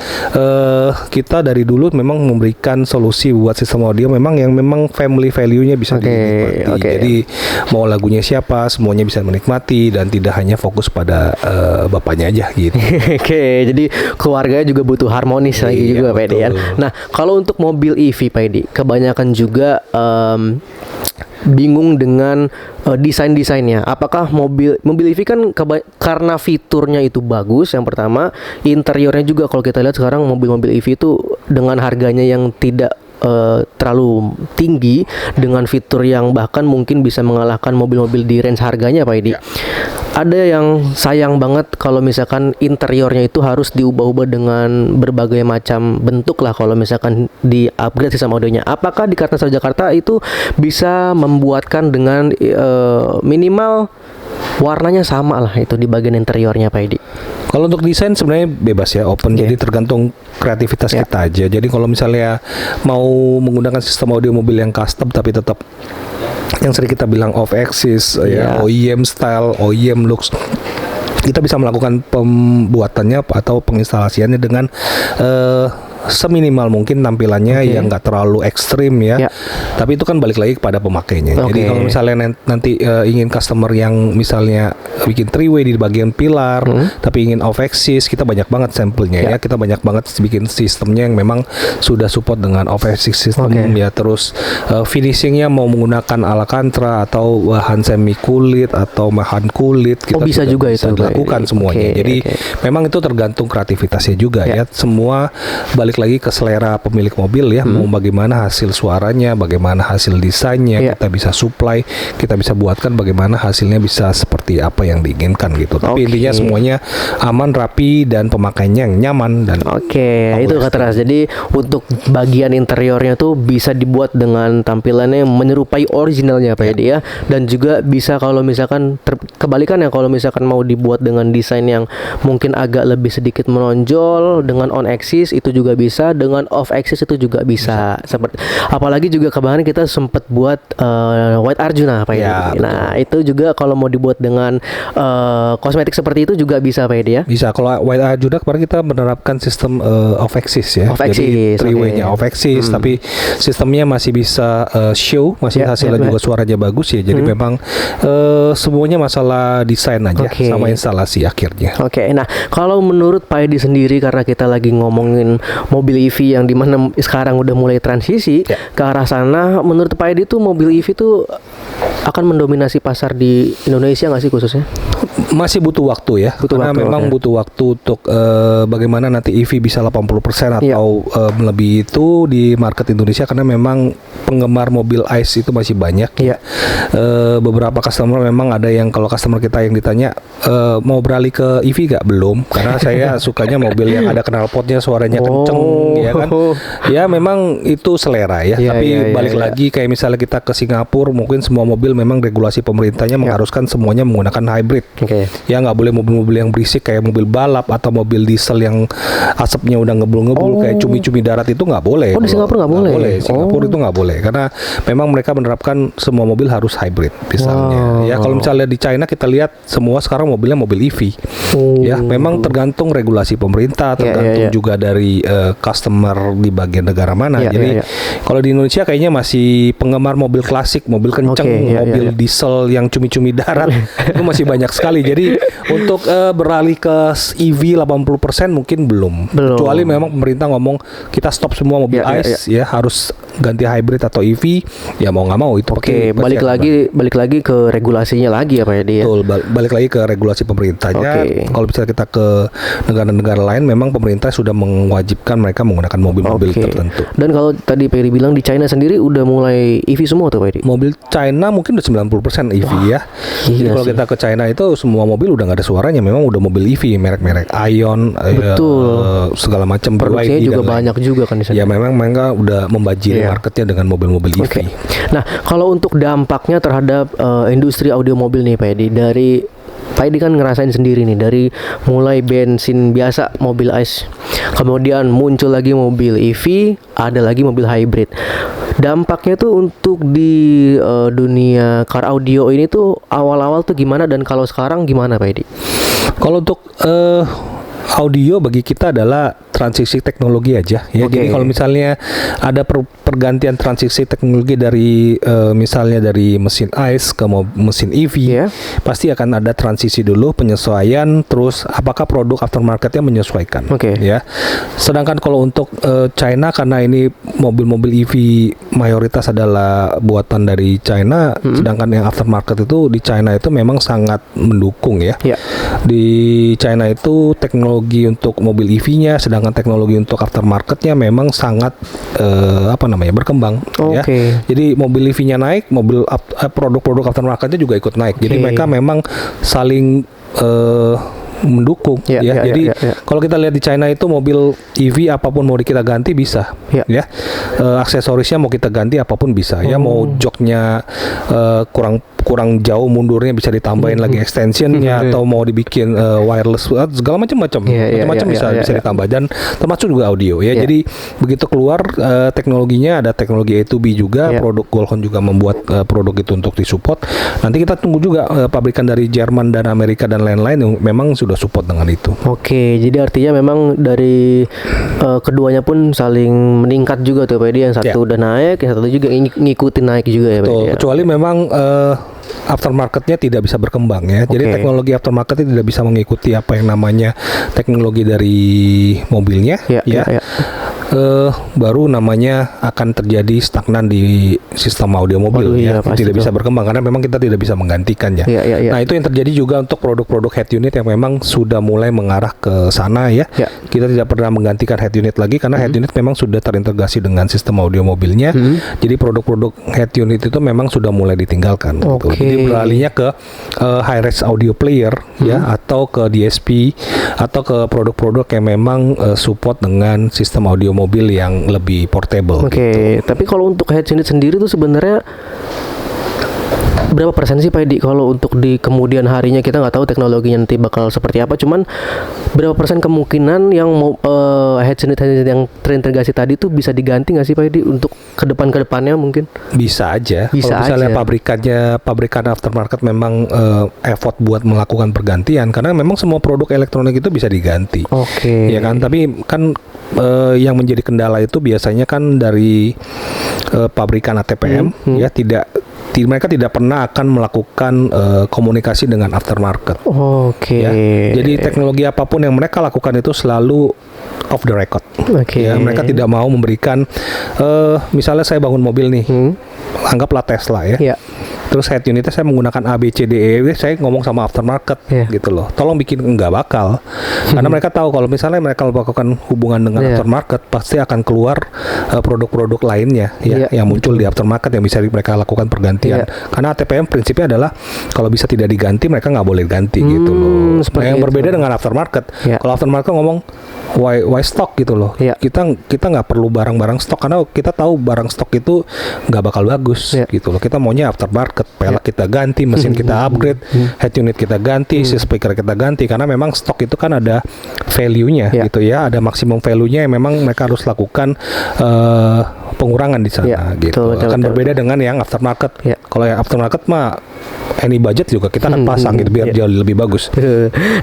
kita dari dulu memang memberikan solusi buat sistem audio memang yang memang family value-nya bisa dinikmati. Jadi mau lagunya siapa semuanya bisa menikmati dan tidak hanya fokus pada bapaknya aja gitu. Jadi keluarganya juga butuh harmonis lagi juga Pak Edi ya. Nah kalau untuk mobil EV Pak Edi kebanyakan juga bingung dengan desain-desainnya. Apakah mobil EV kan karena fiturnya itu bagus yang pertama, interiornya juga kalau kita lihat sekarang mobil-mobil EV itu dengan harganya yang tidak terlalu tinggi dengan fitur yang bahkan mungkin bisa mengalahkan mobil-mobil di range harganya Pak Edi. Ada yang sayang banget kalau misalkan interiornya itu harus diubah-ubah dengan berbagai macam bentuk lah kalau misalkan di upgrade sistem audionya. Apakah di Kartens Jakarta itu bisa membuatkan dengan minimal warnanya sama lah itu di bagian interiornya Pak Edi? Kalau untuk desain sebenarnya bebas ya, open. Jadi tergantung kreativitas kita aja. Jadi kalau misalnya mau menggunakan sistem audio mobil yang custom tapi tetap yang sering kita bilang off axis ya, OEM style, OEM looks, kita bisa melakukan pembuatannya atau penginstalasiannya dengan seminimal mungkin tampilannya yang nggak terlalu ekstrim ya. Tapi itu kan balik lagi kepada pemakainya. Jadi kalau misalnya nanti ingin customer yang misalnya bikin three-way di bagian pilar, tapi ingin off axis, kita banyak banget sampelnya ya. Kita banyak banget bikin sistemnya yang memang sudah support dengan off axis system ya. Terus finishingnya mau menggunakan alcantara atau bahan semi kulit atau bahan kulit, kita bisa juga itu dilakukan semuanya. Jadi memang itu tergantung kreativitasnya juga ya. Semua balik lagi ke selera pemilik mobil ya, mau bagaimana hasil suaranya, bagaimana hasil desainnya, kita bisa supply, kita bisa buatkan bagaimana hasilnya bisa seperti apa yang diinginkan gitu. Tapi intinya semuanya aman, rapi, dan pemakainya yang nyaman dan itu kata Ras. Jadi untuk bagian interiornya tuh bisa dibuat dengan tampilannya yang menyerupai originalnya Pak Edi ya, dan juga bisa kalau misalkan kebalikannya kalau misalkan mau dibuat dengan desain yang mungkin agak lebih sedikit menonjol dengan on axis itu juga bisa, dengan off axis itu juga bisa. Seperti apalagi juga kemarin kita sempat buat White Arjuna Pak Edi. Nah itu juga kalau mau dibuat dengan kosmetik seperti itu juga bisa Pak Edi ya. Bisa. Kalau White Arjuna kemarin kita menerapkan sistem off axis ya. Jadi three-way-nya off axis, tapi sistemnya masih bisa show, masih hasilnya juga suaranya bagus ya. Jadi memang semuanya masalah desain aja sama instalasi akhirnya. Nah kalau menurut Pak Edi sendiri, karena kita lagi ngomongin mobil EV yang dimana sekarang udah mulai transisi ke arah sana, menurut Pak Edi tuh mobil EV tuh akan mendominasi pasar di Indonesia nggak sih khususnya? Masih butuh waktu ya, karena memang butuh waktu untuk bagaimana nanti EV bisa 80% atau lebih itu di market Indonesia, karena memang penggemar mobil ICE itu masih banyak. Beberapa customer memang ada yang kalau customer kita yang ditanya mau beralih ke EV nggak, belum, karena saya sukanya mobil yang ada knalpotnya, suaranya kenceng ya kan. Ya memang itu selera ya. Tapi balik lagi kayak misalnya kita ke Singapura, mungkin semua mobil memang regulasi pemerintahnya mengharuskan semuanya menggunakan hybrid. Ya nggak boleh mobil-mobil yang berisik kayak mobil balap atau mobil diesel yang asapnya udah ngebul-ngebul kayak cumi-cumi darat, itu nggak boleh. Di Singapura nggak boleh. Singapura itu nggak boleh karena memang mereka menerapkan semua mobil harus hybrid misalnya. Ya kalau misalnya di China kita lihat semua sekarang mobilnya mobil EV. Ya memang tergantung regulasi pemerintah, tergantung juga dari customer di bagian negara mana. Jadi kalau di Indonesia kayaknya masih penggemar mobil klasik, mobil kenceng, mobil diesel yang cumi-cumi darat itu masih banyak sekali sekali. Jadi untuk beralih ke EV 80% mungkin belum. Kecuali memang pemerintah ngomong kita stop semua mobil ICE ya, harus ganti hybrid atau EV, ya mau nggak mau itu. Oke, balik lagi ke regulasinya lagi ya Pak Edi ya. Betul, balik lagi ke regulasi pemerintahnya. Kalau misalnya kita ke negara-negara lain, memang pemerintah sudah mewajibkan mereka menggunakan mobil-mobil tertentu. Dan kalau tadi Pak Edi bilang di China sendiri udah mulai EV semua tuh Pak Edi? Mobil China mungkin udah 90% EV ya. Jadi kalau kita ke China itu semua mobil udah nggak ada suaranya, memang udah mobil EV, merek-merek Aion, segala macam. Produksinya juga banyak juga kan di sana. Ya memang mereka udah membajiri marketnya dengan mobil-mobil EV. Nah, kalau untuk dampaknya terhadap industri audio mobil nih Pak Edi, dari Pak Edi kan ngerasain sendiri nih, dari mulai bensin biasa mobil ICE, kemudian muncul lagi mobil EV, ada lagi mobil hybrid. Dampaknya tuh untuk di dunia car audio ini tuh awal-awal tuh gimana, dan kalau sekarang gimana Pak Edi? Kalau untuk audio bagi kita adalah transisi teknologi aja ya. Jadi kalau misalnya ada pergantian transisi teknologi dari misalnya dari mesin ICE ke mesin EV, pasti akan ada transisi dulu, penyesuaian, terus apakah produk aftermarketnya menyesuaikan ya. Sedangkan kalau untuk China, karena ini mobil-mobil EV mayoritas adalah buatan dari China, sedangkan yang aftermarket itu di China itu memang sangat mendukung ya. Di China itu teknologi untuk mobil EV-nya, sedangkan teknologi untuk aftermarketnya memang sangat berkembang ya. Jadi mobil EV-nya naik, produk-produk aftermarketnya juga ikut naik. Jadi mereka memang saling mendukung Jadi kalau kita lihat di China itu mobil EV apapun mau kita ganti bisa ya. Aksesorisnya mau kita ganti apapun bisa ya. Mau joknya kurang jauh mundurnya bisa ditambahin lagi extensionnya, atau mau dibikin wireless, segala macam-macam bisa ditambah, dan termasuk juga audio ya. Jadi begitu keluar teknologinya, ada teknologi A2B juga, produk Qualcomm juga membuat produk itu untuk disupport. Nanti kita tunggu juga pabrikan dari Jerman dan Amerika dan lain-lain yang memang sudah support dengan itu. Jadi artinya memang dari keduanya pun saling meningkat juga tuh Pak Edi, yang satu udah naik, yang satu juga ngikutin naik juga ya Pak Edi. Kecuali memang aftermarketnya tidak bisa berkembang ya. Jadi teknologi aftermarketnya tidak bisa mengikuti apa yang namanya teknologi dari mobilnya baru namanya akan terjadi stagnan di sistem audio mobil tidak bisa berkembang karena memang kita tidak bisa menggantikannya. Nah, itu yang terjadi juga untuk produk-produk head unit yang memang sudah mulai mengarah ke sana ya. Kita tidak pernah menggantikan head unit lagi karena head unit memang sudah terintegrasi dengan sistem audio mobilnya. Jadi produk-produk head unit itu memang sudah mulai ditinggalkan gitu. Jadi beralihnya ke high-res audio player ya, atau ke DSP, atau ke produk-produk yang memang support dengan sistem audio mobil yang lebih portable. Gitu. Tapi kalau untuk head unit sendiri tuh sebenarnya berapa persen sih Pak Edi kalau untuk di kemudian harinya? Kita nggak tahu teknologinya nanti bakal seperti apa, cuman berapa persen kemungkinan yang head unit yang terintegrasi tadi tuh bisa diganti nggak sih Pak Edi untuk kedepannya mungkin? Bisa aja. Kalau misalnya pabrikan aftermarket memang effort buat melakukan pergantian, karena memang semua produk elektronik itu bisa diganti. Ya kan, tapi kan yang menjadi kendala itu biasanya kan dari pabrikan ATPM ya, mereka tidak pernah akan melakukan komunikasi dengan aftermarket. Ya. Jadi teknologi apapun yang mereka lakukan itu selalu off the record. Ya, mereka tidak mau memberikan misalnya saya bangun mobil nih, anggaplah Tesla ya. Terus head unitnya saya menggunakan A, B, C, D, E, saya ngomong sama aftermarket gitu loh. Tolong bikin, nggak bakal. Karena mereka tahu kalau misalnya mereka melakukan hubungan dengan aftermarket, pasti akan keluar produk-produk lainnya yang muncul di aftermarket yang bisa mereka lakukan pergantian. Karena ATPM prinsipnya adalah kalau bisa tidak diganti, mereka nggak boleh ganti gitu loh. Yang berbeda dengan aftermarket. Kalau aftermarket ngomong why stock gitu loh. Kita nggak perlu barang-barang stok karena kita tahu barang stok itu nggak bakal bagus gitu loh. Kita maunya aftermarket, pelek kita ganti, mesin kita upgrade, head unit kita ganti, speaker kita ganti, karena memang stok itu kan ada value-nya gitu ya, ada maksimum value-nya yang memang mereka harus lakukan pengurangan di sana gitu. Akan berbeda dengan yang aftermarket. Kalau yang aftermarket mah any budget juga kita akan pasang gitu biar jauh lebih bagus.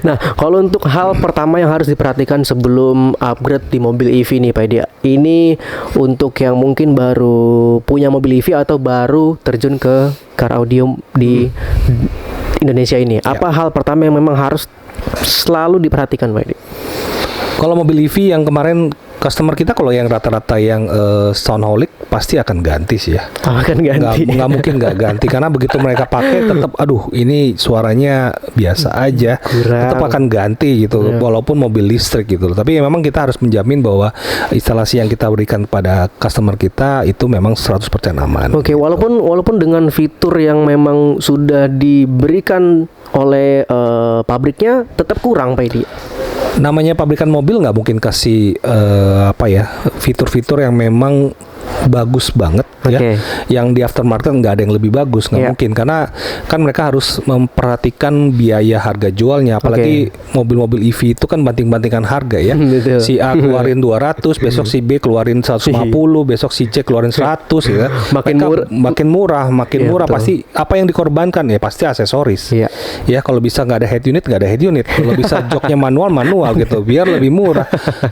Nah, kalau untuk hal pertama yang harus diperhatikan sebelum upgrade di mobil EV nih Pak Edi, ini untuk yang mungkin baru punya mobil EV atau baru terjun ke car audio di Indonesia ini, apa hal pertama yang memang harus selalu diperhatikan, Pak Edi? Kalau mobil EV yang kemarin customer kita, kalau yang rata-rata yang soundholic pasti akan ganti sih ya. Akan ganti. Nggak mungkin nggak ganti karena begitu mereka pakai tetap, aduh ini suaranya biasa aja, tetap akan ganti gitu. Walaupun mobil listrik gitu. Tapi memang kita harus menjamin bahwa instalasi yang kita berikan kepada customer kita itu memang 100% aman. Oke, walaupun dengan fitur yang memang sudah diberikan oleh pabriknya, tetap kurang, Pak Edi. Namanya pabrikan mobil nggak mungkin kasih fitur-fitur yang memang bagus banget ya. Yang di aftermarket nggak ada yang lebih bagus, nggak mungkin, karena kan mereka harus memperhatikan biaya harga jualnya, apalagi mobil-mobil EV itu kan banting-bantingan harga ya. Si A keluarin 200, besok si B keluarin 150, besok si C keluarin 100 ya. Makin murah pasti apa yang dikorbankan ya pasti aksesoris. Ya kalau bisa nggak ada head unit, kalau bisa joknya manual gitu biar lebih murah.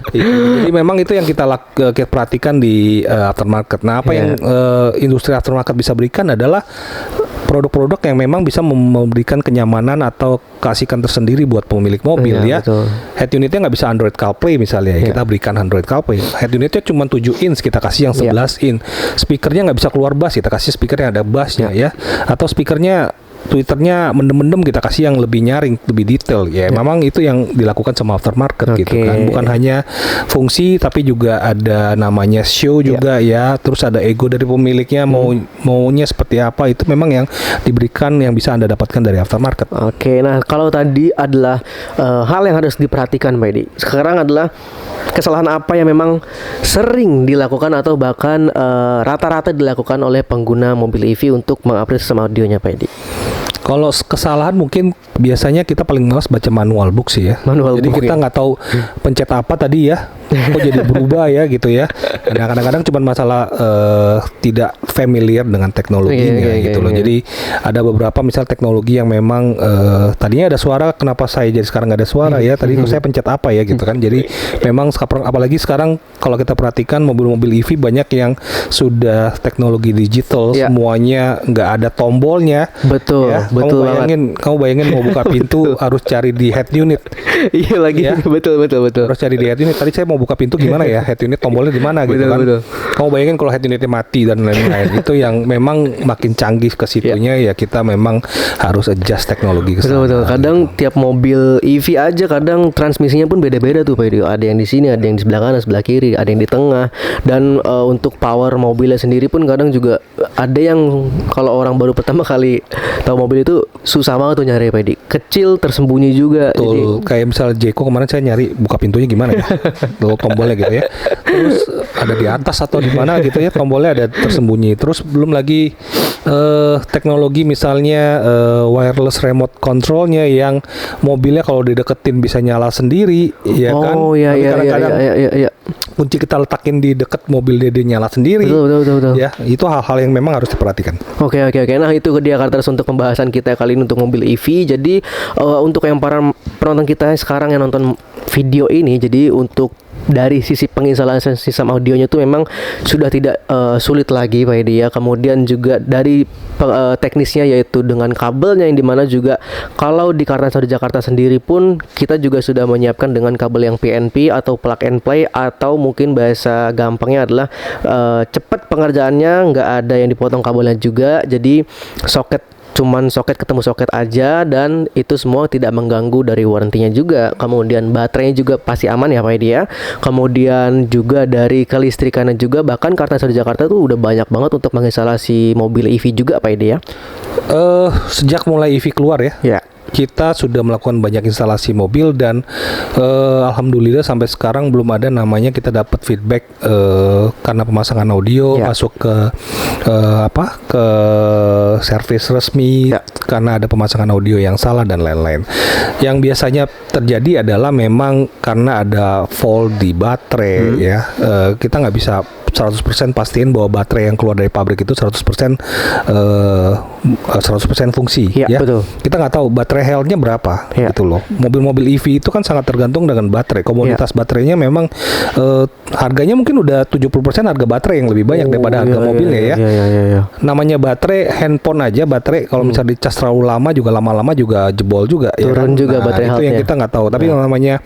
Jadi memang itu yang kita perhatikan di aftermarket. Nah, apa yang industri aftermarket bisa berikan adalah produk-produk yang memang bisa memberikan kenyamanan atau keasikan tersendiri buat pemilik mobil ya. Betul. Head unitnya nggak bisa Android CarPlay misalnya, kita berikan Android CarPlay. Head unitnya cuma 7 inch, kita kasih yang 11 inch. Speakernya nggak bisa keluar bass, kita kasih speaker yang ada bassnya ya. Atau speakernya Twitternya mendem-mendem, kita kasih yang lebih nyaring, lebih detail ya. Memang itu yang dilakukan sama aftermarket gitu kan. Bukan hanya fungsi tapi juga ada namanya show juga ya. Terus ada ego dari pemiliknya, maunya seperti apa, itu memang yang diberikan, yang bisa Anda dapatkan dari aftermarket. Oke, nah kalau tadi adalah hal yang harus diperhatikan, Pak Edi. Sekarang adalah kesalahan apa yang memang sering dilakukan atau bahkan rata-rata dilakukan oleh pengguna mobil EV untuk mengupgrade sistem audionya, Pak Edi? Kalau kesalahan mungkin biasanya kita paling malas baca manual book sih ya. Jadi kita nggak tahu pencet apa tadi ya, kok jadi berubah ya gitu ya. Nah, kadang-kadang cuma masalah tidak familiar dengan teknologinya gitu loh. Jadi ada beberapa misal teknologi yang memang tadinya ada suara, kenapa saya jadi sekarang nggak ada suara ya? Tadi saya pencet apa ya gitu kan. Jadi memang apalagi sekarang kalau kita perhatikan mobil-mobil EV banyak yang sudah teknologi digital, semuanya nggak ada tombolnya. Betul. Ya. Kamu bayangin mau buka pintu harus cari di head unit. Iya lagi. Ya? Betul. Harus cari di head unit. Tadi saya mau buka pintu gimana ya? Head unit tombolnya di mana gitu kan. Kamu bayangin kalau head unitnya mati dan lain-lain. Itu yang memang makin canggih ke situnya ya, kita memang harus adjust teknologi ke sana. Betul. Kadang tiap mobil EV aja kadang transmisinya pun beda-beda tuh, Pak Edi. Ada yang di sini, ada yang di sebelah kanan, sebelah kiri, ada yang di tengah. Dan untuk power mobilnya sendiri pun kadang juga ada yang kalau orang baru pertama kali tahu mobil itu susah banget tuh nyari, Pak Edi. Kecil, tersembunyi juga. Betul. Kayak misal Jeko kemarin saya nyari buka pintunya gimana ya, tombolnya gitu ya. Terus ada di atas atau di mana gitu ya, tombolnya ada tersembunyi. Terus belum lagi teknologi misalnya wireless remote controlnya yang mobilnya kalau dideketin bisa nyala sendiri, ya kan? Oh iya. Kunci kita letakin di deket mobil dia nyala sendiri. Betul. Ya, itu hal-hal yang memang harus diperhatikan. Oke. Nah, itu dia Karters untuk pembahasan kita kali ini untuk mobil EV. Jadi untuk yang para penonton kita sekarang yang nonton video ini, jadi untuk dari sisi penginstalan sistem audionya itu memang sudah tidak sulit lagi, Pak Edi ya. Kemudian juga dari teknisnya, yaitu dengan kabelnya, yang dimana juga kalau di Kartans Audio Jakarta sendiri pun kita juga sudah menyiapkan dengan kabel yang PNP atau plug and play, atau mungkin bahasa gampangnya adalah cepat pengerjaannya, nggak ada yang dipotong kabelnya juga. Jadi cuman soket ketemu soket aja, dan itu semua tidak mengganggu dari warrantinya juga. Kemudian baterainya juga pasti aman ya, Pak Edi ya. Kemudian juga dari kelistrikannya juga, bahkan Kartans Audio Jakarta tuh udah banyak banget untuk menginstalasi mobil EV juga, Pak Edi ya. Sejak mulai EV keluar ya. Kita sudah melakukan banyak instalasi mobil dan alhamdulillah sampai sekarang belum ada namanya kita dapat feedback karena pemasangan audio masuk ke servis resmi karena ada pemasangan audio yang salah dan lain-lain. Yang biasanya terjadi adalah memang karena ada fault di baterai ya. Kita nggak bisa 100% pastiin bahwa baterai yang keluar dari pabrik itu 100% fungsi ya. Betul. Kita nggak tahu baterai health-nya berapa gitu loh. Mobil-mobil EV itu kan sangat tergantung dengan baterai. Komoditas baterainya memang harganya mungkin udah 70% harga baterai yang lebih banyak daripada harga mobilnya ya. Namanya baterai handphone aja, baterai kalau misalnya dicas terlalu lama juga lama-lama juga jebol juga turun juga baterai itu yang kita nggak tahu. Tapi namanya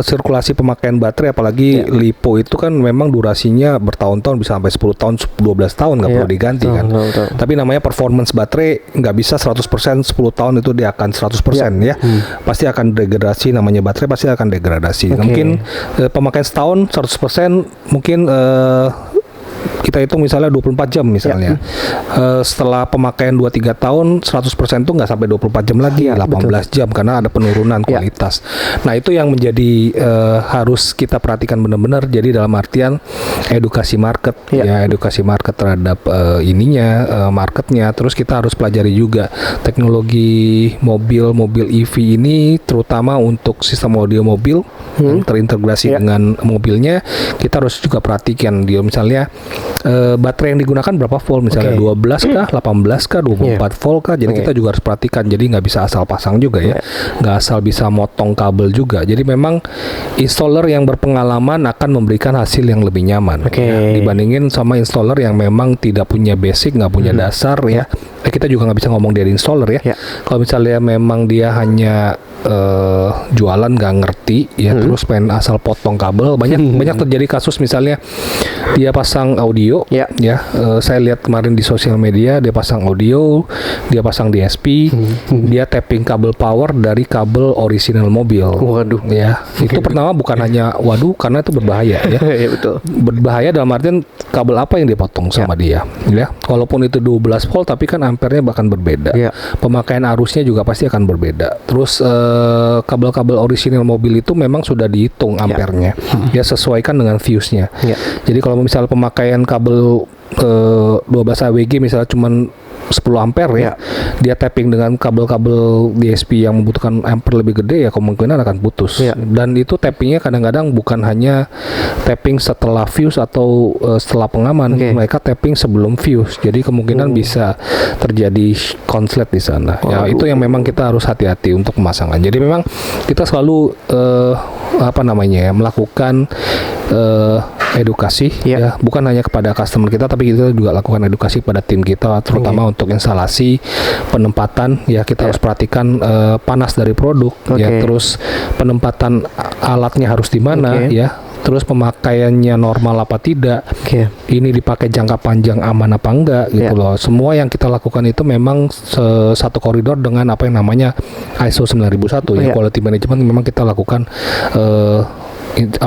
sirkulasi pemakaian baterai apalagi LiPo itu kan memang durasinya bertahun-tahun, bisa sampai 10 tahun 12 tahun nggak perlu diganti kan. Tapi namanya performance baterai nggak bisa 100% 10 tahun itu dia akan 100% ya. Pasti akan degradasi, namanya baterai pasti akan degradasi. Mungkin pemakaian setahun 100% mungkin kita hitung misalnya 24 jam misalnya. Setelah pemakaian 2-3 tahun 100% itu nggak sampai 24 jam lagi, 18 jam karena ada penurunan kualitas. Nah, itu yang menjadi harus kita perhatikan benar-benar. Jadi dalam artian edukasi market edukasi market terhadap marketnya. Terus kita harus pelajari juga teknologi mobil EV ini, terutama untuk sistem audio mobil yang terintegrasi dengan mobilnya. Kita harus juga perhatikan dia misalnya baterai yang digunakan berapa volt, misalnya 12 kah, 18 kah, 24 volt kah. Jadi kita juga harus perhatikan. Jadi nggak bisa asal pasang juga ya, nggak asal bisa motong kabel juga. Jadi memang installer yang berpengalaman akan memberikan hasil yang lebih nyaman dibandingin sama installer yang memang tidak punya basic, nggak punya dasar ya. Kita juga nggak bisa ngomong dari installer ya. Kalau misalnya memang dia hanya jualan nggak ngerti ya, terus pengen asal potong kabel, banyak terjadi kasus misalnya dia pasang audio saya lihat kemarin di sosial media, dia pasang audio, dia pasang DSP, dia tapping kabel power dari kabel original mobil. Waduh ya. Itu pertama bukan hanya karena itu berbahaya ya. Betul. Berbahaya dalam artian kabel apa yang dipotong sama dia ya. Walaupun itu 12 volt tapi kan ampernya bahkan berbeda. Pemakaian arusnya juga pasti akan berbeda. Terus kabel-kabel original mobil itu memang sudah dihitung ampernya ya, sesuaikan dengan fuse-nya. Jadi kalau misalnya pemakaian kabel 12 AWG misalnya cuman 10 ampere ya, dia tapping dengan kabel-kabel DSP yang membutuhkan ampere lebih gede ya, kemungkinan akan putus. Dan itu tappingnya kadang-kadang bukan hanya tapping setelah fuse atau setelah pengaman, mereka tapping sebelum fuse. Jadi kemungkinan bisa terjadi konslet di sana. Ya itu yang memang kita harus hati-hati untuk pemasangan. Jadi memang kita selalu melakukan edukasi ya, bukan hanya kepada customer kita tapi kita juga lakukan edukasi pada tim kita, terutama untuk instalasi, penempatan ya. Kita harus perhatikan panas dari produk ya, terus penempatan alatnya harus di mana ya, terus pemakaiannya normal apa tidak, ini dipakai jangka panjang aman apa enggak gitu loh. Semua yang kita lakukan itu memang satu koridor dengan apa yang namanya ISO 9001 ya, quality management. Memang kita lakukan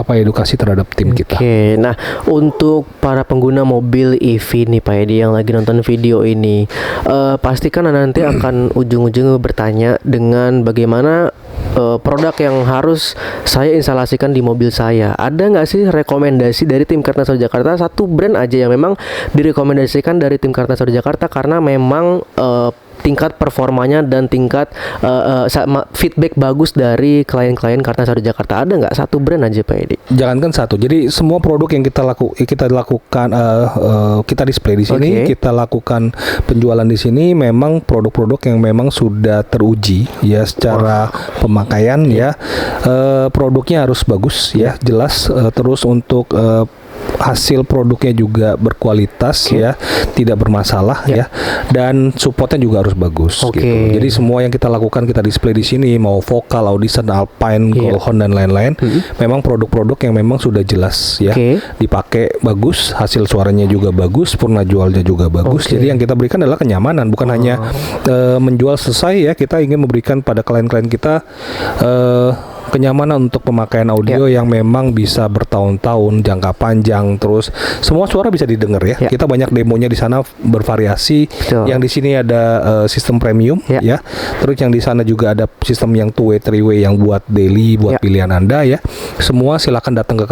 edukasi terhadap tim kita. Nah untuk para pengguna mobil EV nih Pak Edi yang lagi nonton video ini, pastikan nanti akan ujung-ujungnya bertanya dengan bagaimana produk yang harus saya instalasikan di mobil saya. Ada nggak sih rekomendasi dari tim Kartinasaur Jakarta, satu brand aja yang memang direkomendasikan dari tim Kartinasaur Jakarta karena memang tingkat performanya dan tingkat feedback bagus dari klien-klien Kartinasaur Jakarta? Ada nggak satu brand aja Pak Edi? Jangankan satu, jadi semua produk yang kita lakukan, kita display di sini, kita lakukan penjualan di sini, memang produk-produk yang memang sudah teruji ya secara pemakaian ya. Produknya harus bagus ya, jelas. Terus untuk hasil produknya juga berkualitas ya, tidak bermasalah ya, dan supportnya juga harus bagus gitu. Jadi semua yang kita lakukan kita display di sini, mau Vokal, Audison, Alpine, Goldhorn dan lain-lain, memang produk-produk yang memang sudah jelas ya, dipakai bagus, hasil suaranya juga bagus, purna jualnya juga bagus. Jadi yang kita berikan adalah kenyamanan, bukan hanya menjual selesai ya, kita ingin memberikan pada klien-klien kita kenyamanan untuk pemakaian audio yang memang bisa bertahun-tahun, jangka panjang, terus semua suara bisa didengar ya. Kita banyak demonya di sana bervariasi. Yang di sini ada sistem premium ya. Terus yang di sana juga ada sistem yang 2-way, 3-way yang buat daily, buat pilihan Anda ya. Semua silakan datang ke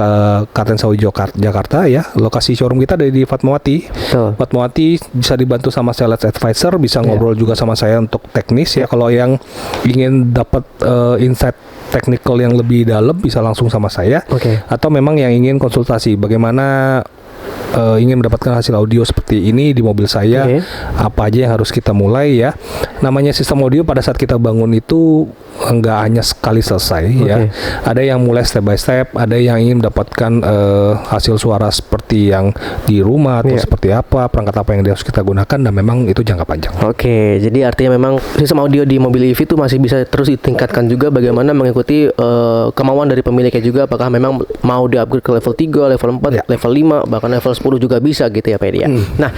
Kartinasaur Jakarta ya. Lokasi showroom kita ada di Fatmawati. Fatmawati bisa dibantu sama sales advisor, bisa ngobrol juga sama saya untuk teknis ya. Kalau yang ingin dapat insight technical yang lebih dalam bisa langsung sama saya, atau memang yang ingin konsultasi bagaimana ingin mendapatkan hasil audio seperti ini di mobil saya, apa aja yang harus kita mulai ya. Namanya sistem audio pada saat kita bangun itu nggak hanya sekali selesai ya. Ada yang mulai step by step, ada yang ingin mendapatkan hasil suara seperti yang di rumah atau seperti apa, perangkat apa yang harus kita gunakan, dan memang itu jangka panjang. Jadi artinya memang sistem audio di mobil EV itu masih bisa terus ditingkatkan juga, bagaimana mengikuti kemauan dari pemiliknya juga, apakah memang mau di-upgrade ke level 3, level 4, level 5, bahkan level 10 juga bisa gitu ya Pak Edi ya. Nah,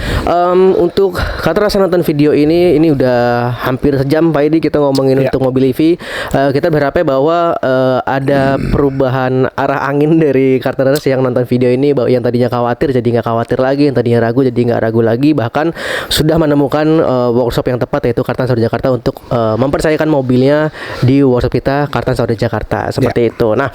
untuk kata rasa nonton video ini udah hampir sejam Pak Edi kita ngomongin untuk mobil EV. Kita berharapnya bahwa ada perubahan arah angin dari Kartens yang nonton video ini, bahwa yang tadinya khawatir jadi nggak khawatir lagi, yang tadinya ragu jadi nggak ragu lagi, bahkan sudah menemukan workshop yang tepat, yaitu Kartens Auto Jakarta, untuk mempercayakan mobilnya di workshop kita Kartens Auto Jakarta seperti itu. Nah,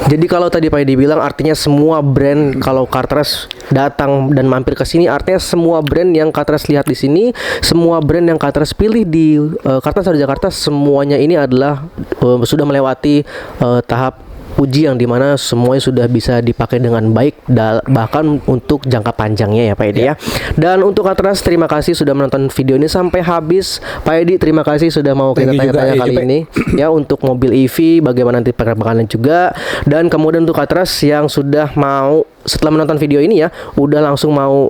jadi kalau tadi Pak Edi bilang artinya semua brand kalau Kartens datang dan mampir ke sini, artinya semua brand yang Kartens lihat di sini, semua brand yang Kartens pilih di Kartens Auto Jakarta, semuanya ini adalah sudah melewati tahap uji yang dimana semuanya sudah bisa dipakai dengan baik, bahkan untuk jangka panjangnya ya Pak Edi ya. Dan untuk Kartens, terima kasih sudah menonton video ini sampai habis. Pak Edi, terima kasih sudah mau kita tanya-tanya kali ini ya untuk mobil EV, bagaimana nanti perkembangannya juga. Dan kemudian untuk Kartens yang sudah mau setelah menonton video ini ya, udah langsung mau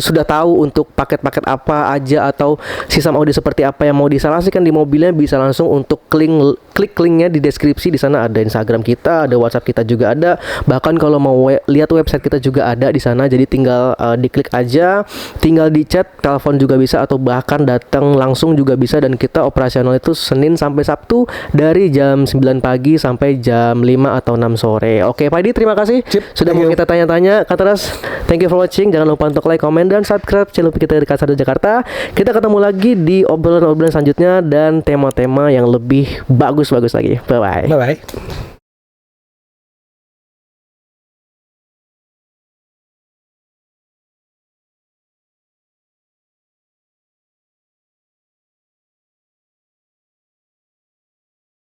sudah tahu untuk paket-paket apa aja atau sistem audio seperti apa yang mau diinstalasikan di mobilnya, bisa langsung untuk klik linknya di deskripsi. Di sana ada Instagram kita, ada WhatsApp kita juga ada, bahkan kalau mau lihat website kita juga ada di sana. Jadi tinggal diklik aja, tinggal di chat, telepon juga bisa, atau bahkan datang langsung juga bisa. Dan kita operasional itu Senin sampai Sabtu dari jam 9 pagi sampai jam 5 atau 6 sore. Oke Pak Edi, terima kasih sudah mau kita tanya-tanya. Kartens, thank you for watching. Jangan lupa untuk like, comment, dan subscribe channel kita di Kartens Auto Jakarta. Kita ketemu lagi di obrolan-obrolan selanjutnya dan tema-tema yang lebih bagus lagi. Bye-bye. Bye-bye.